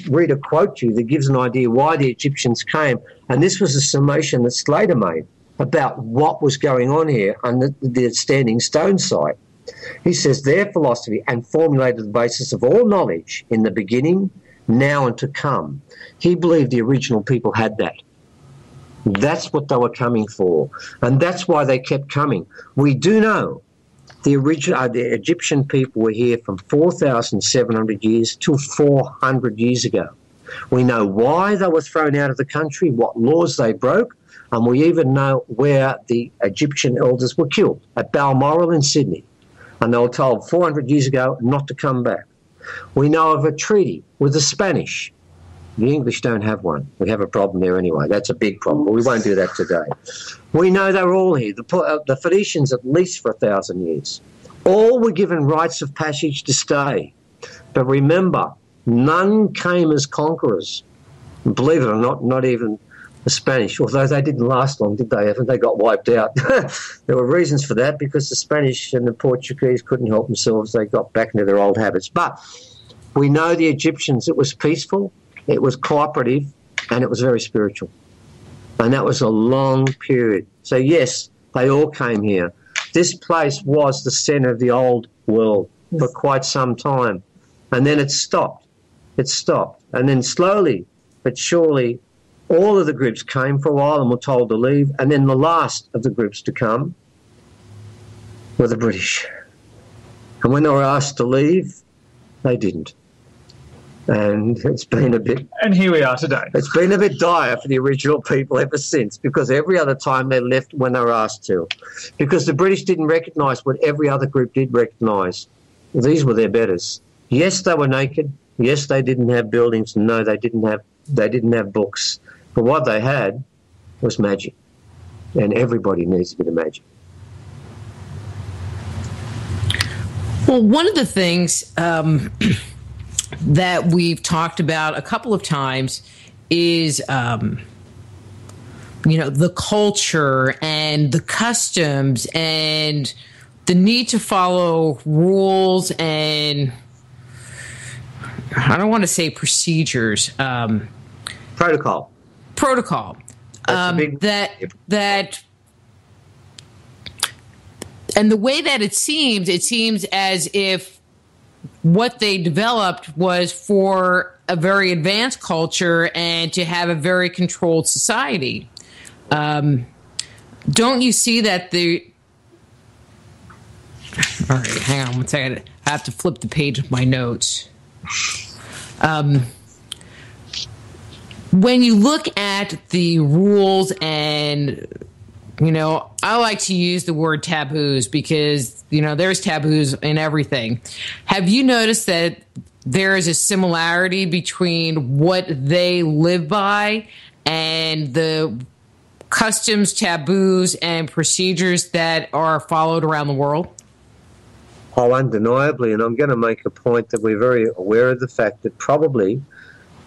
read a quote to you that gives an idea why the Egyptians came. And this was a summation that Slater made about what was going on here on the Standing Stone site. He says, their philosophy and formulated the basis of all knowledge in the beginning, now and to come. He believed the original people had that. That's what they were coming for, and that's why they kept coming. We do know the Egyptian people were here from 4,700 years to 400 years ago. We know why they were thrown out of the country, what laws they broke, and we even know where the Egyptian elders were killed, at Balmoral in Sydney. And they were told 400 years ago not to come back. We know of a treaty with the Spanish. The English don't have one. We have a problem there anyway. That's a big problem, but we won't do that today. We know they were all here. The Phoenicians at least for 1,000 years. All were given rights of passage to stay. But remember, none came as conquerors. And believe it or not even the Spanish, although they didn't last long, did they? They got wiped out. There were reasons for that because the Spanish and the Portuguese couldn't help themselves. They got back into their old habits. But we know the Egyptians, it was peaceful, it was cooperative, and it was very spiritual. And that was a long period. So, yes, they all came here. This place was the centre of the old world for quite some time. And then it stopped. It stopped. And then slowly but surely, all of the groups came for a while and were told to leave. And then the last of the groups to come were the British. And when they were asked to leave, they didn't. And it's been a bit... And here we are today. It's been a bit dire for the original people ever since, because every other time they left when they were asked to. Because the British didn't recognise what every other group did recognise. These were their betters. Yes, they were naked. Yes, they didn't have buildings. No, they didn't have books. But what they had was magic. And everybody needs a bit of magic. Well, one of the things... that we've talked about a couple of times is, the culture and the customs and the need to follow rules and I don't want to say procedures. Protocol. That and the way that it seems as if what they developed was for a very advanced culture and to have a very controlled society. Don't you see that all right, hang on one second. I have to flip the page of my notes. When you look at the rules and, I like to use the word taboos because, there's taboos in everything. Have you noticed that there is a similarity between what they live by and the customs, taboos, and procedures that are followed around the world? Oh, undeniably. And I'm going to make a point that we're very aware of the fact that probably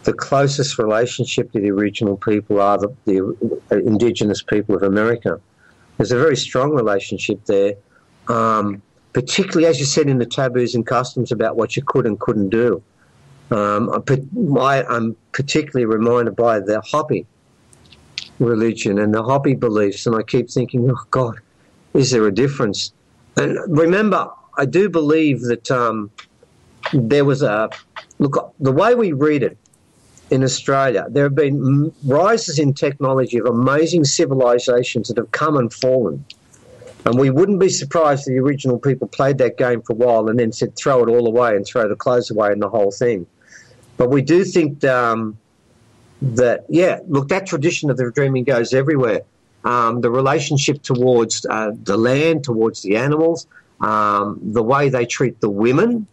the closest relationship to the original people are the indigenous people of America. There's a very strong relationship there, particularly, as you said, in the taboos and customs about what you could and couldn't do. I'm particularly reminded by the Hopi religion and the Hopi beliefs, and I keep thinking, oh, God, is there a difference? And remember, I do believe that there was look, the way we read it in Australia, there have been rises in technology of amazing civilizations that have come and fallen. And we wouldn't be surprised if the original people played that game for a while and then said, throw it all away and throw the clothes away and the whole thing. But we do think that, that tradition of the dreaming goes everywhere. the relationship towards the land, towards the animals, the way they treat the women.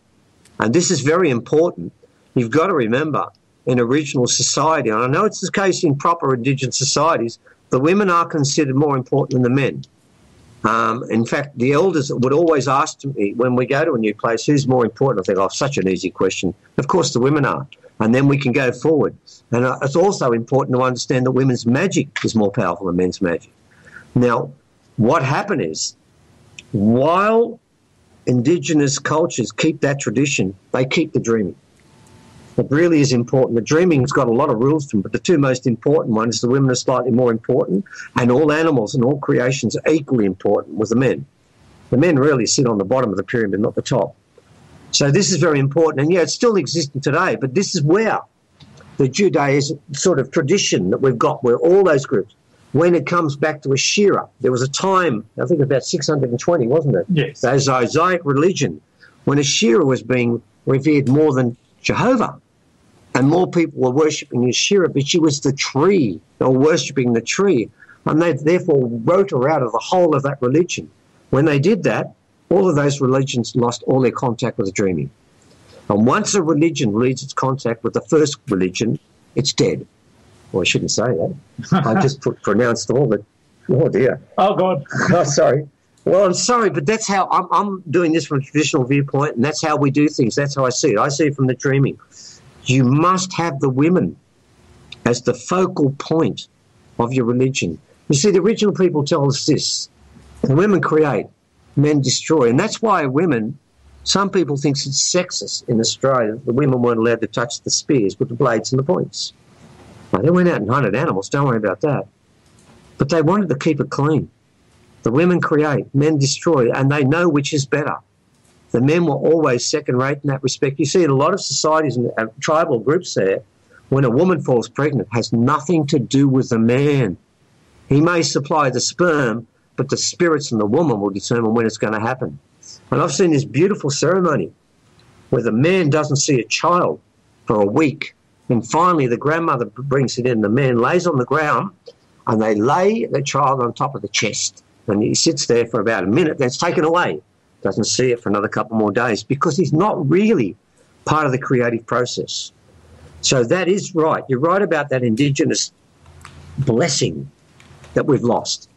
And this is very important. You've got to remember, in Aboriginal society, and I know it's the case in proper Indigenous societies, the women are considered more important than the men. In fact, the elders would always ask me when we go to a new place, who's more important? I think, such an easy question. Of course, the women are. And then we can go forward. And it's also important to understand that women's magic is more powerful than men's magic. Now, what happened is, while Indigenous cultures keep that tradition, they keep the dreaming. It really is important. The dreaming's got a lot of rules to it, but the two most important ones, the women are slightly more important, and all animals and all creations are equally important with the men. The men really sit on the bottom of the pyramid, not the top. So this is very important. And, yeah, it's still existing today, but this is where the Judaism sort of tradition that we've got, where all those groups, when it comes back to Asherah, there was a time, I think about 620, wasn't it? Yes. The Isaiah religion, when Asherah was being revered more than Jehovah. And more people were worshipping Asherah, but she was the tree. They were worshipping the tree. And they therefore wrote her out of the whole of that religion. When they did that, all of those religions lost all their contact with the dreaming. And once a religion loses its contact with the first religion, it's dead. Well, I shouldn't say that. I just pronounced all the... Oh, dear. Oh, God. Oh, sorry. Well, I'm sorry, but that's how... I'm doing this from a traditional viewpoint, and that's how we do things. That's how I see it. I see it from the dreaming. You must have the women as the focal point of your religion. You see, the original people tell us this. The women create, men destroy. And that's why women, some people think it's sexist in Australia. The women weren't allowed to touch the spears with the blades and the points. Well, they went out and hunted animals. Don't worry about that. But they wanted to keep it clean. The women create, men destroy, and they know which is better. The men were always second-rate in that respect. You see, in a lot of societies and tribal groups there, when a woman falls pregnant, it has nothing to do with the man. He may supply the sperm, but the spirits in the woman will determine when it's going to happen. And I've seen this beautiful ceremony where the man doesn't see a child for a week, and finally the grandmother brings it in. The man lays on the ground, and they lay the child on top of the chest, and he sits there for about a minute, then it's taken away. Doesn't see it for another couple more days because he's not really part of the creative process. So that is right. You're right about that Indigenous blessing that we've lost.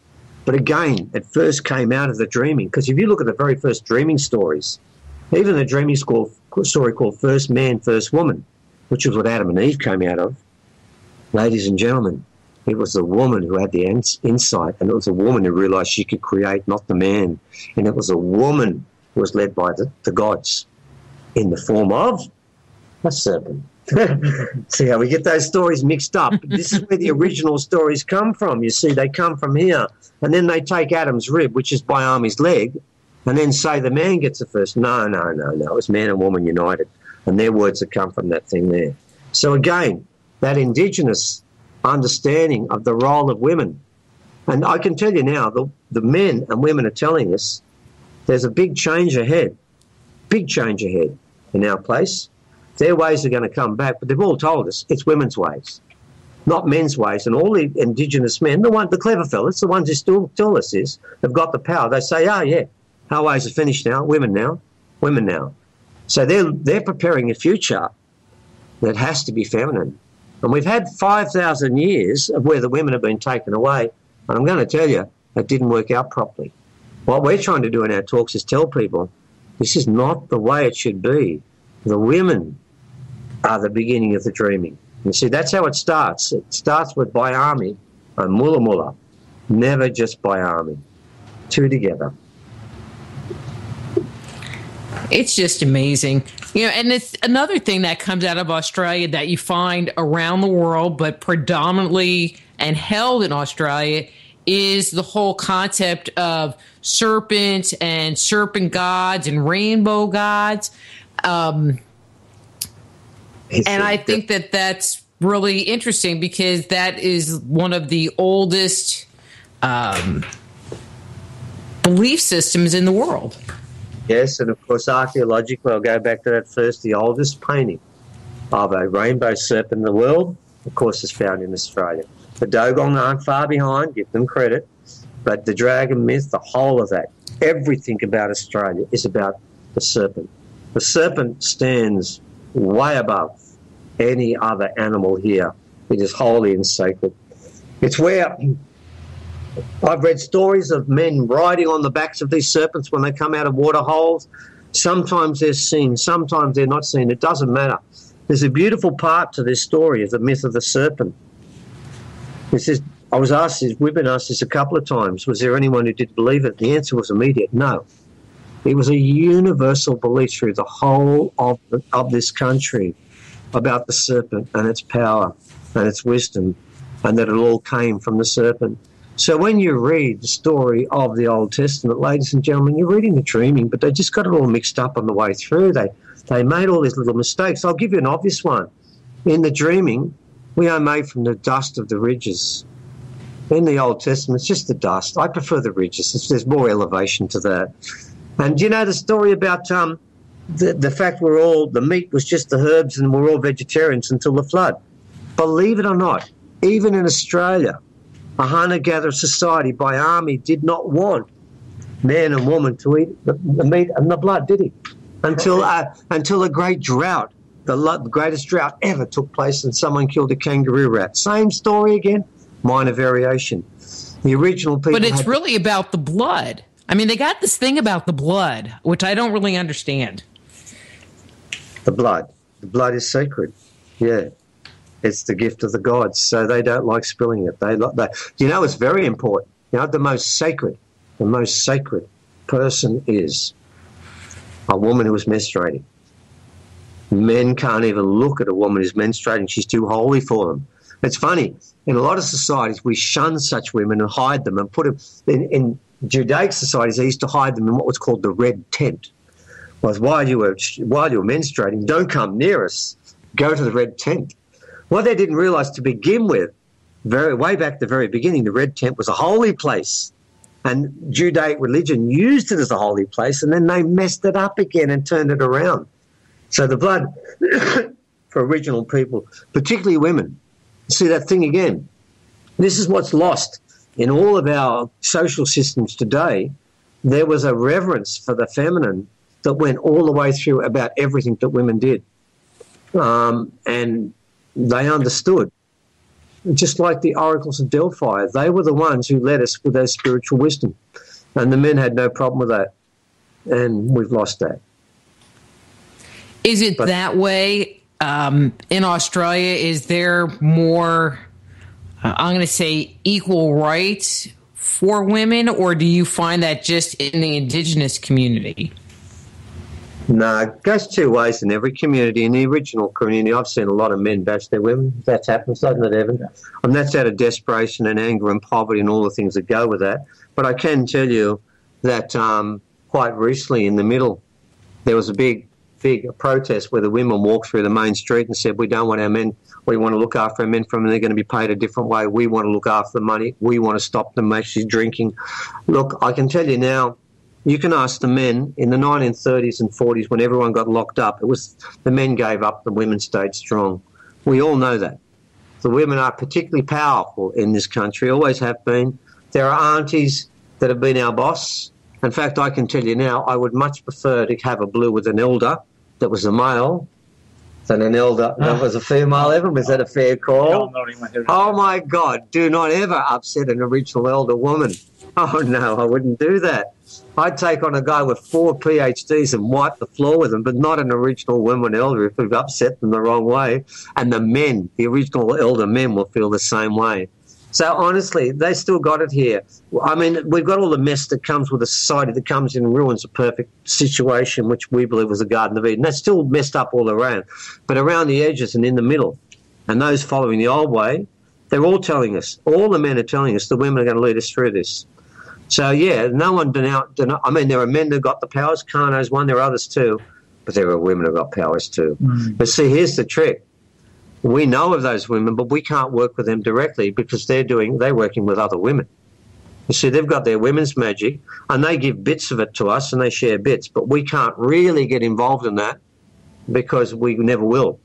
But again, it first came out of the dreaming, because if you look at the very first dreaming stories, even the dreaming story called First Man, First Woman, which was what Adam and Eve came out of, ladies and gentlemen, it was the woman who had the insight, and it was a woman who realised she could create, not the man. And it was a woman who was led by the gods in the form of a serpent. See how we get those stories mixed up? This is where the original stories come from. You see, they come from here. And then they take Adam's rib, which is Baiami's leg, and then say the man gets it first. No. It was man and woman united. And their words have come from that thing there. So again, that Indigenous understanding of the role of women. And I can tell you now, the men and women are telling us there's a big change ahead in our place. Their ways are going to come back, but they've all told us it's women's ways, not men's ways. And all the Indigenous men, the clever fellas, the ones who still tell us this, have got the power. They say, our ways are finished now, women now. So they're preparing a future that has to be feminine. And we've had 5,000 years of where the women have been taken away. And I'm going to tell you, it didn't work out properly. What we're trying to do in our talks is tell people this is not the way it should be. The women are the beginning of the dreaming. You see, that's how it starts. It starts with Baiami and Mula Mula, never just Baiami. Two together. It's just amazing. And it's another thing that comes out of Australia that you find around the world, but predominantly and held in Australia, is the whole concept of serpents and serpent gods and rainbow gods. And I think that that's really interesting because that is one of the oldest belief systems in the world. Yes, and of course, archaeologically, I'll go back to that first. The oldest painting of a rainbow serpent in the world, of course, is found in Australia. The Dogong aren't far behind, give them credit. But the dragon myth, the whole of that, everything about Australia is about the serpent. The serpent stands way above any other animal here. It is holy and sacred. It's where I've read stories of men riding on the backs of these serpents when they come out of water holes. Sometimes they're seen, sometimes they're not seen. It doesn't matter. There's a beautiful part to this story of the myth of the serpent. I was asked this, we've been asked this a couple of times, was there anyone who did believe it? The answer was immediate, no. It was a universal belief through the whole of this country about the serpent and its power and its wisdom, and that it all came from the serpent. So when you read the story of the Old Testament, ladies and gentlemen, you're reading the dreaming, but they just got it all mixed up on the way through. They made all these little mistakes. I'll give you an obvious one. In the dreaming, we are made from the dust of the ridges. In the Old Testament, it's just the dust. I prefer the ridges. There's more elevation to that. And do you know the story about the fact the meat was just the herbs and we're all vegetarians until the flood? Believe it or not, even in Australia, a hunter-gatherer society by army did not want man and woman to eat the meat and the blood, did he? Until a great drought, the greatest drought ever took place and someone killed a kangaroo rat. Same story again. Minor variation. The original people... But it's really about the blood. I mean, they got this thing about the blood, which I don't really understand. The blood. The blood is sacred. Yeah. It's the gift of the gods, so they don't like spilling it. It's very important. You know, the most sacred person is a woman who is menstruating. Men can't even look at a woman who's menstruating. She's too holy for them. It's funny. In a lot of societies, we shun such women and hide them and put them in Judaic societies. They used to hide them in what was called the red tent. Was while you were menstruating, don't come near us. Go to the red tent. What they didn't realise to begin with, way back at the very beginning, the red tent was a holy place, and Judaic religion used it as a holy place, and then they messed it up again and turned it around. So the blood for original people, particularly women. See that thing again. This is what's lost in all of our social systems today. There was a reverence for the feminine that went all the way through about everything that women did. And they understood. Just like the oracles of Delphi, they were the ones who led us with their spiritual wisdom. And the men had no problem with that. And we've lost that. Is it that way? In Australia, is there more, I'm going to say, equal rights for women, or do you find that just in the Indigenous community? No, it goes two ways in every community. In the original community, I've seen a lot of men bash their women. That happens, doesn't it, Evan? And that's out of desperation and anger and poverty and all the things that go with that. But I can tell you that quite recently in the middle, there was a big protest where the women walked through the main street and said, we don't want our men, we want to look after our men from them, they're going to be paid a different way, we want to look after the money, we want to stop them actually drinking. Look, I can tell you now, you can ask the men in the 1930s and 40s when everyone got locked up, it was the men gave up, the women stayed strong. We all know that. The women are particularly powerful in this country, always have been. There are aunties that have been our boss. In fact, I can tell you now, I would much prefer to have a blue with an elder that was a male than an elder that was a female. Evan, was that a fair call? Oh, my God, do not ever upset an original elder woman. Oh, no, I wouldn't do that. I'd take on a guy with 4 PhDs and wipe the floor with them, but not an original woman elder if we've upset them the wrong way. And the men, the original elder men, will feel the same way. So, honestly, they still got it here. I mean, we've got all the mess that comes with a society that comes in and ruins a perfect situation, which we believe was the Garden of Eden. That's still messed up all around. But around the edges and in the middle, and those following the old way, they're all telling us, all the men are telling us the women are going to lead us through this. So, yeah, no one I mean, there are men that got the powers. Kano's one, there are others too, but there are women who got powers too. But see, here's the trick. We know of those women, but we can't work with them directly because they're working with other women. You see, they've got their women's magic, and they give bits of it to us, and they share bits, but we can't really get involved in that because we never will.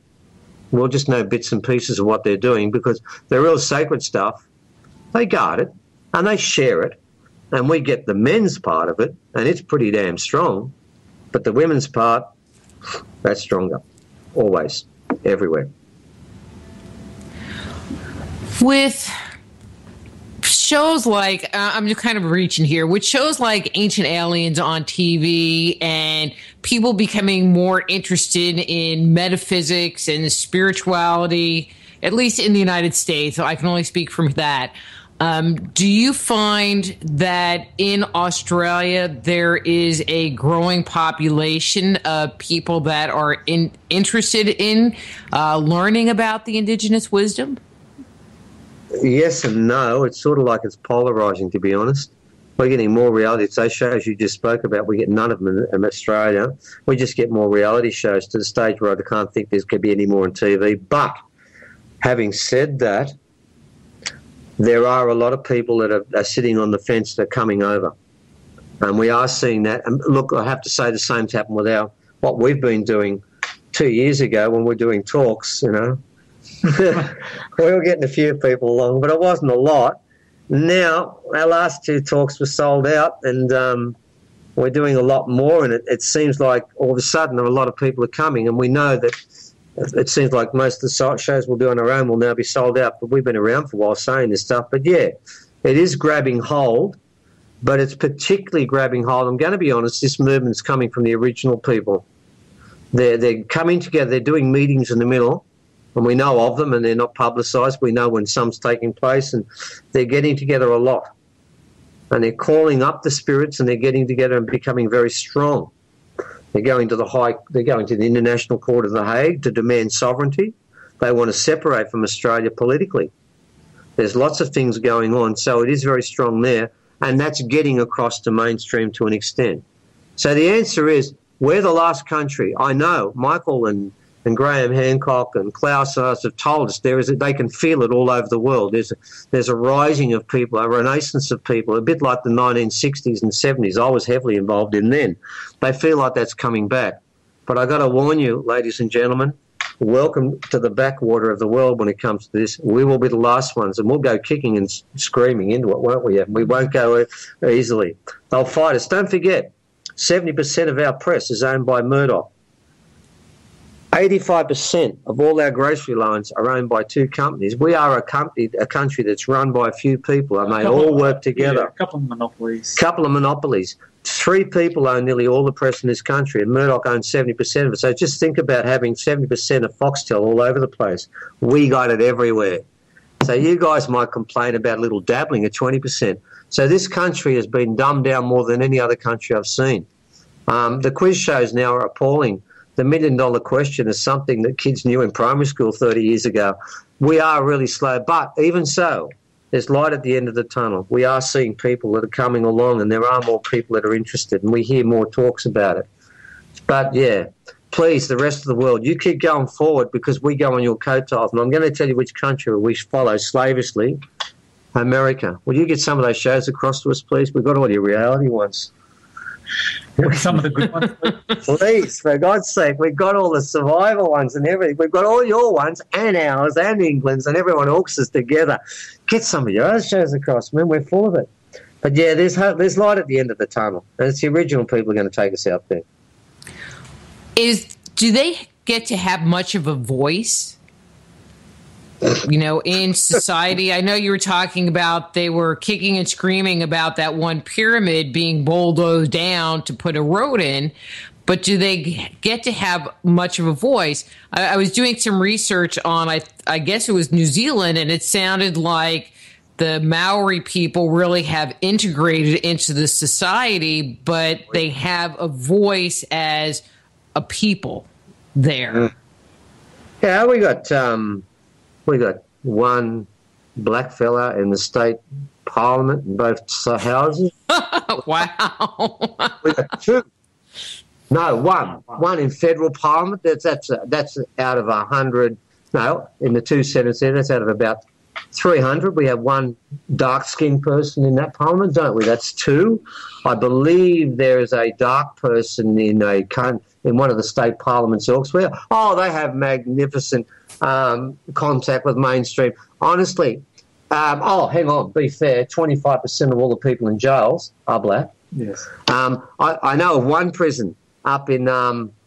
We'll just know bits and pieces of what they're doing because the real sacred stuff, they guard it and they share it, and we get the men's part of it, and it's pretty damn strong. But the women's part, that's stronger, always, everywhere. With shows like, I'm just kind of reaching here, with shows like Ancient Aliens on TV and people becoming more interested in metaphysics and spirituality, at least in the United States, so I can only speak from that. Do you find that in Australia there is a growing population of people that are interested in learning about the Indigenous wisdom? Yes and no. It's sort of like it's polarising, to be honest. We're getting more reality. Those shows you just spoke about, we get none of them in Australia. We just get more reality shows to the stage where I can't think there's going to be any more on TV. But having said that, there are a lot of people that are sitting on the fence that are coming over. And we are seeing that. And look, I have to say the same's happened with what we've been doing 2 years ago when we're doing talks, you know. We were getting a few people along, but it wasn't a lot. Now, our last 2 talks were sold out, and we're doing a lot more, and it seems like all of a sudden a lot of people are coming, and we know that it seems like most of the shows we'll do on our own will now be sold out, but we've been around for a while saying this stuff. But, yeah, it is grabbing hold, but it's particularly grabbing hold. I'm going to be honest, this movement's coming from the original people. They're coming together, they're doing meetings in the middle, and we know of them, and they're not publicised. We know when some's taking place, and they're getting together a lot. And they're calling up the spirits, and they're getting together and becoming very strong. They're going to the International Court of The Hague to demand sovereignty. They want to separate from Australia politically. There's lots of things going on, so it is very strong there, and that's getting across to mainstream to an extent. So the answer is, we're the last country. I know Michael and Graham Hancock and Klaus and others have told us they can feel it all over the world. There's a rising of people, a renaissance of people, a bit like the 1960s and 70s. I was heavily involved in then. They feel like that's coming back. But I've got to warn you, ladies and gentlemen, welcome to the backwater of the world when it comes to this. We will be the last ones, and we'll go kicking and screaming into it, won't we? We won't go easily. They'll fight us. Don't forget, 70% of our press is owned by Murdoch. 85% of all our grocery lines are owned by 2 companies. We are a country that's run by a few people, and they all work together. Yeah, a couple of monopolies. 3 people own nearly all the press in this country, and Murdoch owns 70% of it. So just think about having 70% of Foxtel all over the place. We got it everywhere. So you guys might complain about a little dabbling at 20%. So this country has been dumbed down more than any other country I've seen. The quiz shows now are appalling. The $1 million question is something that kids knew in primary school 30 years ago. We are really slow, but even so, there's light at the end of the tunnel. We are seeing people that are coming along, and there are more people that are interested, and we hear more talks about it. But, yeah, please, the rest of the world, you keep going forward because we go on your coattails. And I'm going to tell you which country we follow slavishly, America. Will you get some of those shows across to us, please? We've got all your reality ones. Some of the good ones. Please, for God's sake, we've got all the survival ones and everything. We've got all your ones and ours and England's, and everyone hooks us together. Get some of your other shows across, man. We're full of it. But, yeah, there's hope. There's light at the end of the tunnel, and it's the original people are going to take us out there. Do they get to have much of a voice, in society? I know you were talking about they were kicking and screaming about that one pyramid being bulldozed down to put a road in, but do they get to have much of a voice? I was doing some research on, I guess it was New Zealand, and it sounded like the Maori people really have integrated into the society, but they have a voice as a people there. Yeah, we got one black fella in the state parliament in both houses. Wow. We got 2. No, one in federal parliament. That's out of 100. No, in the 2 senates there, that's out of about 300. We have one dark-skinned person in that parliament, don't we? That's 2. I believe there is a dark person in a in one of the state parliaments elsewhere. Oh, they have magnificent contact with mainstream. Honestly, hang on, be fair, 25% of all the people in jails are black. Yes. I know of one prison up in,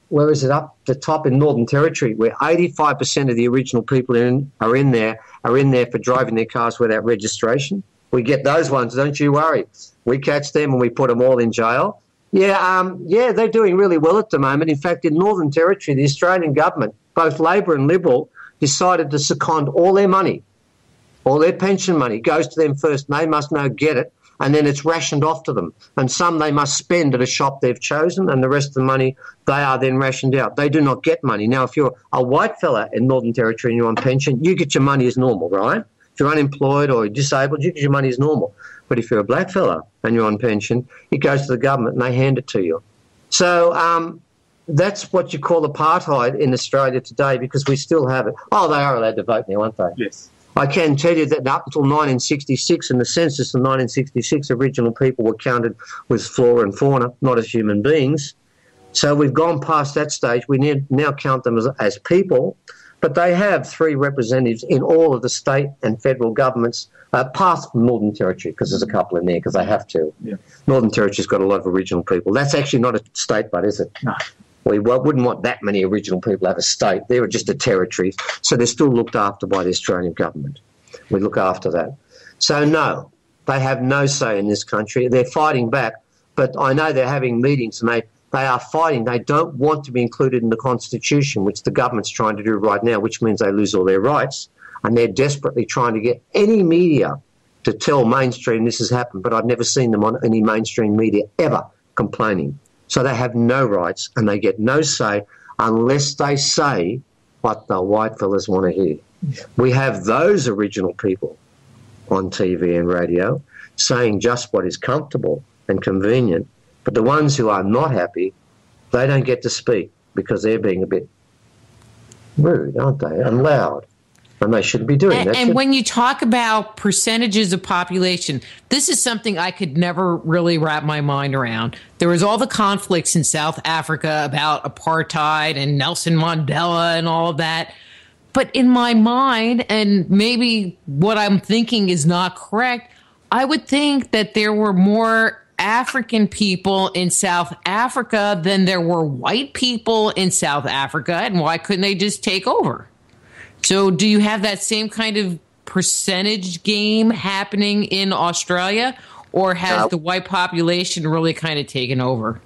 where is it, up the top in Northern Territory, where 85% of the original people are in there for driving their cars without registration. We get those ones, don't you worry. We catch them and we put them all in jail. Yeah, they're doing really well at the moment. In fact, in Northern Territory, the Australian government, both Labor and Liberal, decided to second all their money, all their pension money goes to them first, and they must now get it, and then it's rationed off to them. And some they must spend at a shop they've chosen, and the rest of the money, they are then rationed out. They do not get money. Now, if you're a white fella in Northern Territory and you're on pension, you get your money as normal, right? If you're unemployed or disabled, you get your money as normal. But if you're a black fella and you're on pension, it goes to the government and they hand it to you. So that's what you call apartheid in Australia today, because we still have it. Oh, they are allowed to vote now, aren't they? Yes. I can tell you that up until 1966, in the census of 1966, Aboriginal people were counted with flora and fauna, not as human beings. So we've gone past that stage. We now count them as people, but they have 3 representatives in all of the state and federal governments, past Northern Territory, because there's a couple in there, because they have to. Yeah. Northern Territory's got a lot of Aboriginal people. That's actually not a state, but is it? No. We wouldn't want that many Aboriginal people to have a state. They were just a territory. So they're still looked after by the Australian government. We look after that. So, no, they have no say in this country. They're fighting back, but I know they're having meetings and they are fighting. They don't want to be included in the Constitution, which the government's trying to do right now, which means they lose all their rights. And they're desperately trying to get any media to tell mainstream this has happened, but I've never seen them on any mainstream media ever complaining. So they have no rights and they get no say unless they say what the white fellas want to hear. We have those original people on TV and radio saying just what is comfortable and convenient, but the ones who are not happy, they don't get to speak because they're being a bit rude, aren't they, and loud. And they shouldn't be doing that. And when you talk about percentages of population, this is something I could never really wrap my mind around. There was all the conflicts in South Africa about apartheid and Nelson Mandela and all of that. But in my mind, and maybe what I'm thinking is not correct, I would think that there were more African people in South Africa than there were white people in South Africa. And why couldn't they just take over? So do you have that same kind of percentage game happening in Australia, or has the white population really kind of taken over?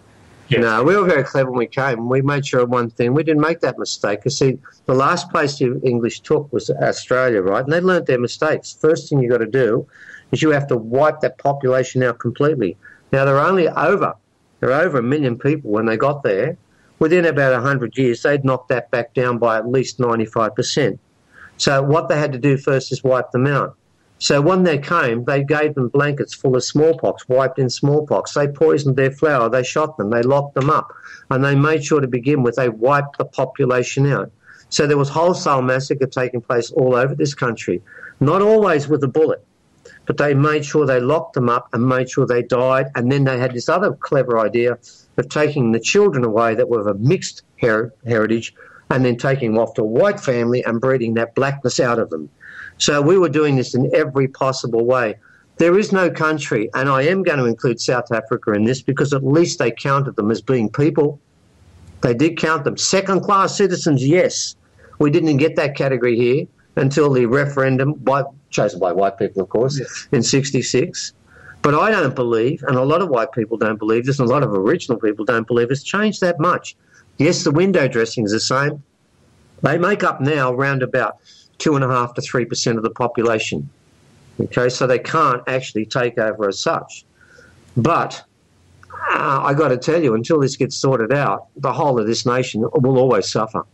Yeah. No, we were very clever when we came. We made sure of one thing. We didn't make that mistake. Because, see, the last place the English took was Australia, right? And they learnt their mistakes. First thing you got to do is you have to wipe that population out completely. Now, there are over 1 million people when they got there. Within about 100 years, they'd knocked that back down by at least 95%. So what they had to do first is wipe them out. So when they came, they gave them blankets full of smallpox, wiped in smallpox. They poisoned their flour. They shot them. They locked them up. And they made sure to begin with, they wiped the population out. So there was wholesale massacre taking place all over this country, not always with a bullet, but they made sure they locked them up and made sure they died. And then they had this other clever idea of taking the children away that were of a mixed heritage and then taking them off to a white family and breeding that blackness out of them. So we were doing this in every possible way. There is no country, and I am going to include South Africa in this because at least they counted them as being people. They did count them. Second-class citizens, yes. We didn't get that category here until the referendum, chosen by white people, of course, yes, in 1966. But I don't believe, and a lot of white people don't believe this, and a lot of Aboriginal people don't believe it's changed that much. Yes, the window dressing is the same. They make up now around about 2.5% to 3% of the population. Okay, so they can't actually take over as such. But I got to tell you, until this gets sorted out, the whole of this nation will always suffer.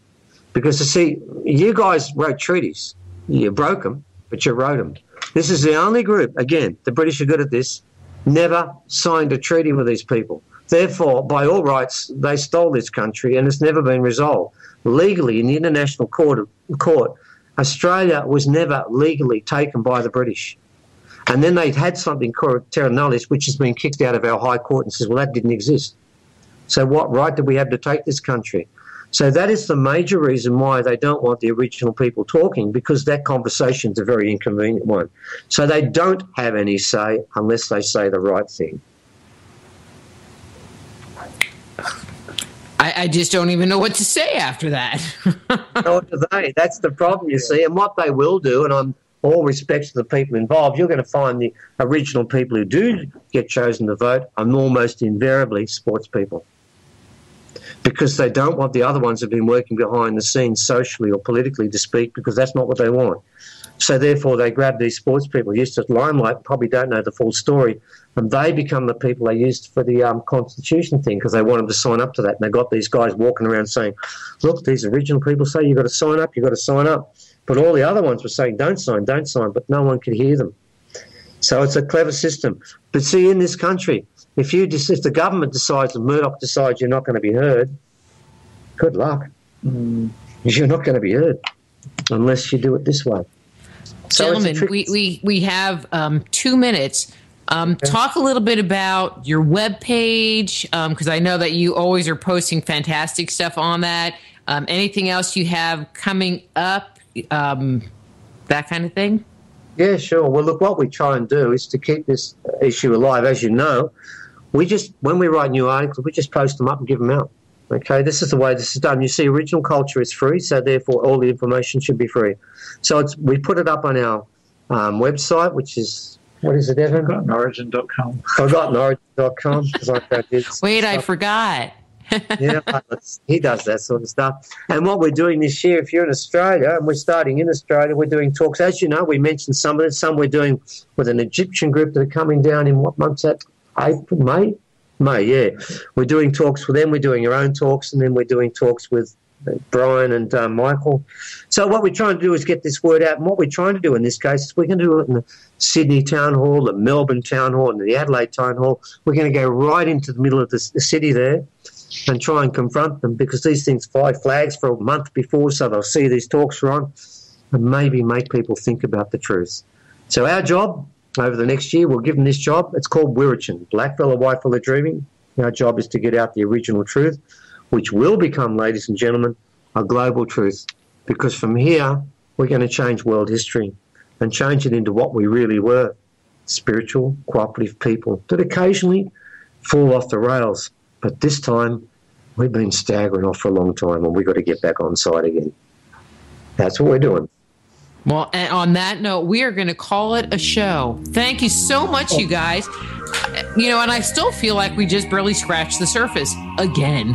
Because, you see, you guys wrote treaties. You broke them, but you wrote them. This is the only group, again, the British are good at this, never signed a treaty with these people. Therefore, by all rights, they stole this country and it's never been resolved. Legally, in the International Court, Australia was never legally taken by the British. And then they had something called terra nullius, which has been kicked out of our High Court and says, well, that didn't exist. So what right do we have to take this country? So that is the major reason why they don't want the Aboriginal people talking, because that conversation is a very inconvenient one. So they don't have any say unless they say the right thing. I just don't even know what to say after that. Nor do they. That's the problem, you see. And what they will do, and I'm all respect to the people involved, you're going to find the original people who do get chosen to vote are almost invariably sports people, because they don't want the other ones who have been working behind the scenes socially or politically to speak, because that's not what they want. So therefore they grab these sports people used to limelight, probably don't know the full story, and they become the people they used for the Constitution thing, because they want them to sign up to that. And they got these guys walking around saying, look, these original people say you've got to sign up, you've got to sign up. But all the other ones were saying, don't sign, but no one could hear them. So it's a clever system. But see, in this country, if the government decides and Murdoch decides you're not going to be heard, good luck. You're not going to be heard unless you do it this way. So gentlemen, we have 2 minutes. Talk a little bit about your webpage, because I know that you always are posting fantastic stuff on that. Anything else you have coming up, that kind of thing? Yeah, sure. Well, look, what we try and do is to keep this issue alive. As you know, when we write new articles, we just post them up and give them out. Okay, this is the way this is done. You see, original culture is free, so therefore all the information should be free. So we put it up on our website, which is, what is it, Evan? ForgottenOrigin.com. ForgottenOrigin.com. Wait, I forgot. Yeah, he does that sort of stuff. And what we're doing this year, if you're in Australia, and we're starting in Australia, we're doing talks. As you know, we mentioned some of it. Some we're doing with an Egyptian group that are coming down in what month's that? April, May, yeah. We're doing talks with them. We're doing our own talks, and then we're doing talks with Brian and Michael. So what we're trying to do is get this word out. And what we're trying to do in this case is we're going to do it in the Sydney Town Hall, the Melbourne Town Hall, and the Adelaide Town Hall. We're going to go right into the middle of the city there and try and confront them, because these things fly flags for a month before, so they'll see these talks are on and maybe make people think about the truth. So our job over the next year, we'll give them this job. It's called Wirrachin, black fella, white fella dreaming. Our job is to get out the original truth, which will become, ladies and gentlemen, a global truth, because from here we're going to change world history and change it into what we really were, spiritual, cooperative people that occasionally fall off the rails. But this time we've been staggering off for a long time, and we've got to get back on side again. That's what we're doing. Well, and on that note, we are going to call it a show. Thank you so much, you guys. You know, and I still feel like we just barely scratched the surface again.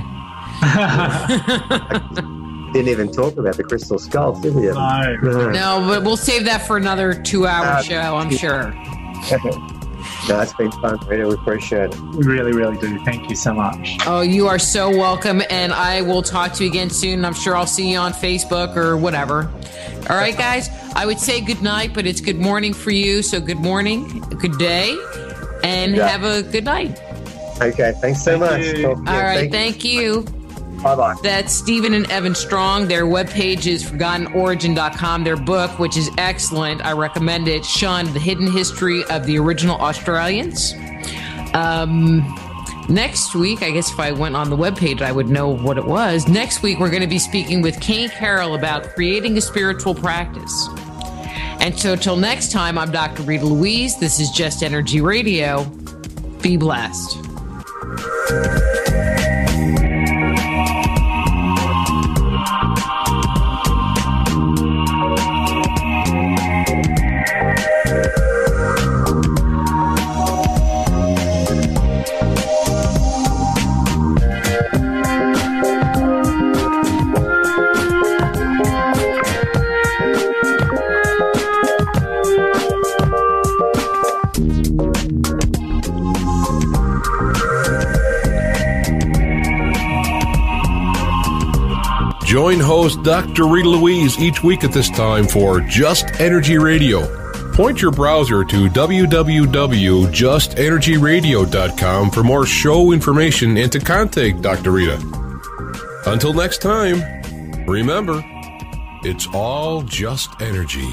Didn't even talk about the crystal skulls, did we? No, but we'll save that for another 2-hour show, I'm sure. No, it's been fun, Rita. We appreciate it. We really, really do. Thank you so much. Oh, you are so welcome, and I will talk to you again soon. I'm sure I'll see you on Facebook or whatever. All right, guys, I would say good night, but it's good morning for you. So good morning, good day, and have a good night. Okay, thanks so much. All right, thank you. Bye-bye. That's Stephen and Evan Strong. Their webpage is ForgottenOrigin.com. Their book, which is excellent, I recommend it, Shunned, The Hidden History of the Original Australians. Next week, I guess if I went on the webpage, I would know what it was. Next week, we're going to be speaking with Kane Carroll about creating a spiritual practice. And so till next time, I'm Dr. Rita Louise. This is Just Energy Radio. Be blessed. Join host Dr. Rita Louise each week at this time for Just Energy Radio. Point your browser to www.justenergyradio.com for more show information and to contact Dr. Rita. Until next time, remember, it's all just energy.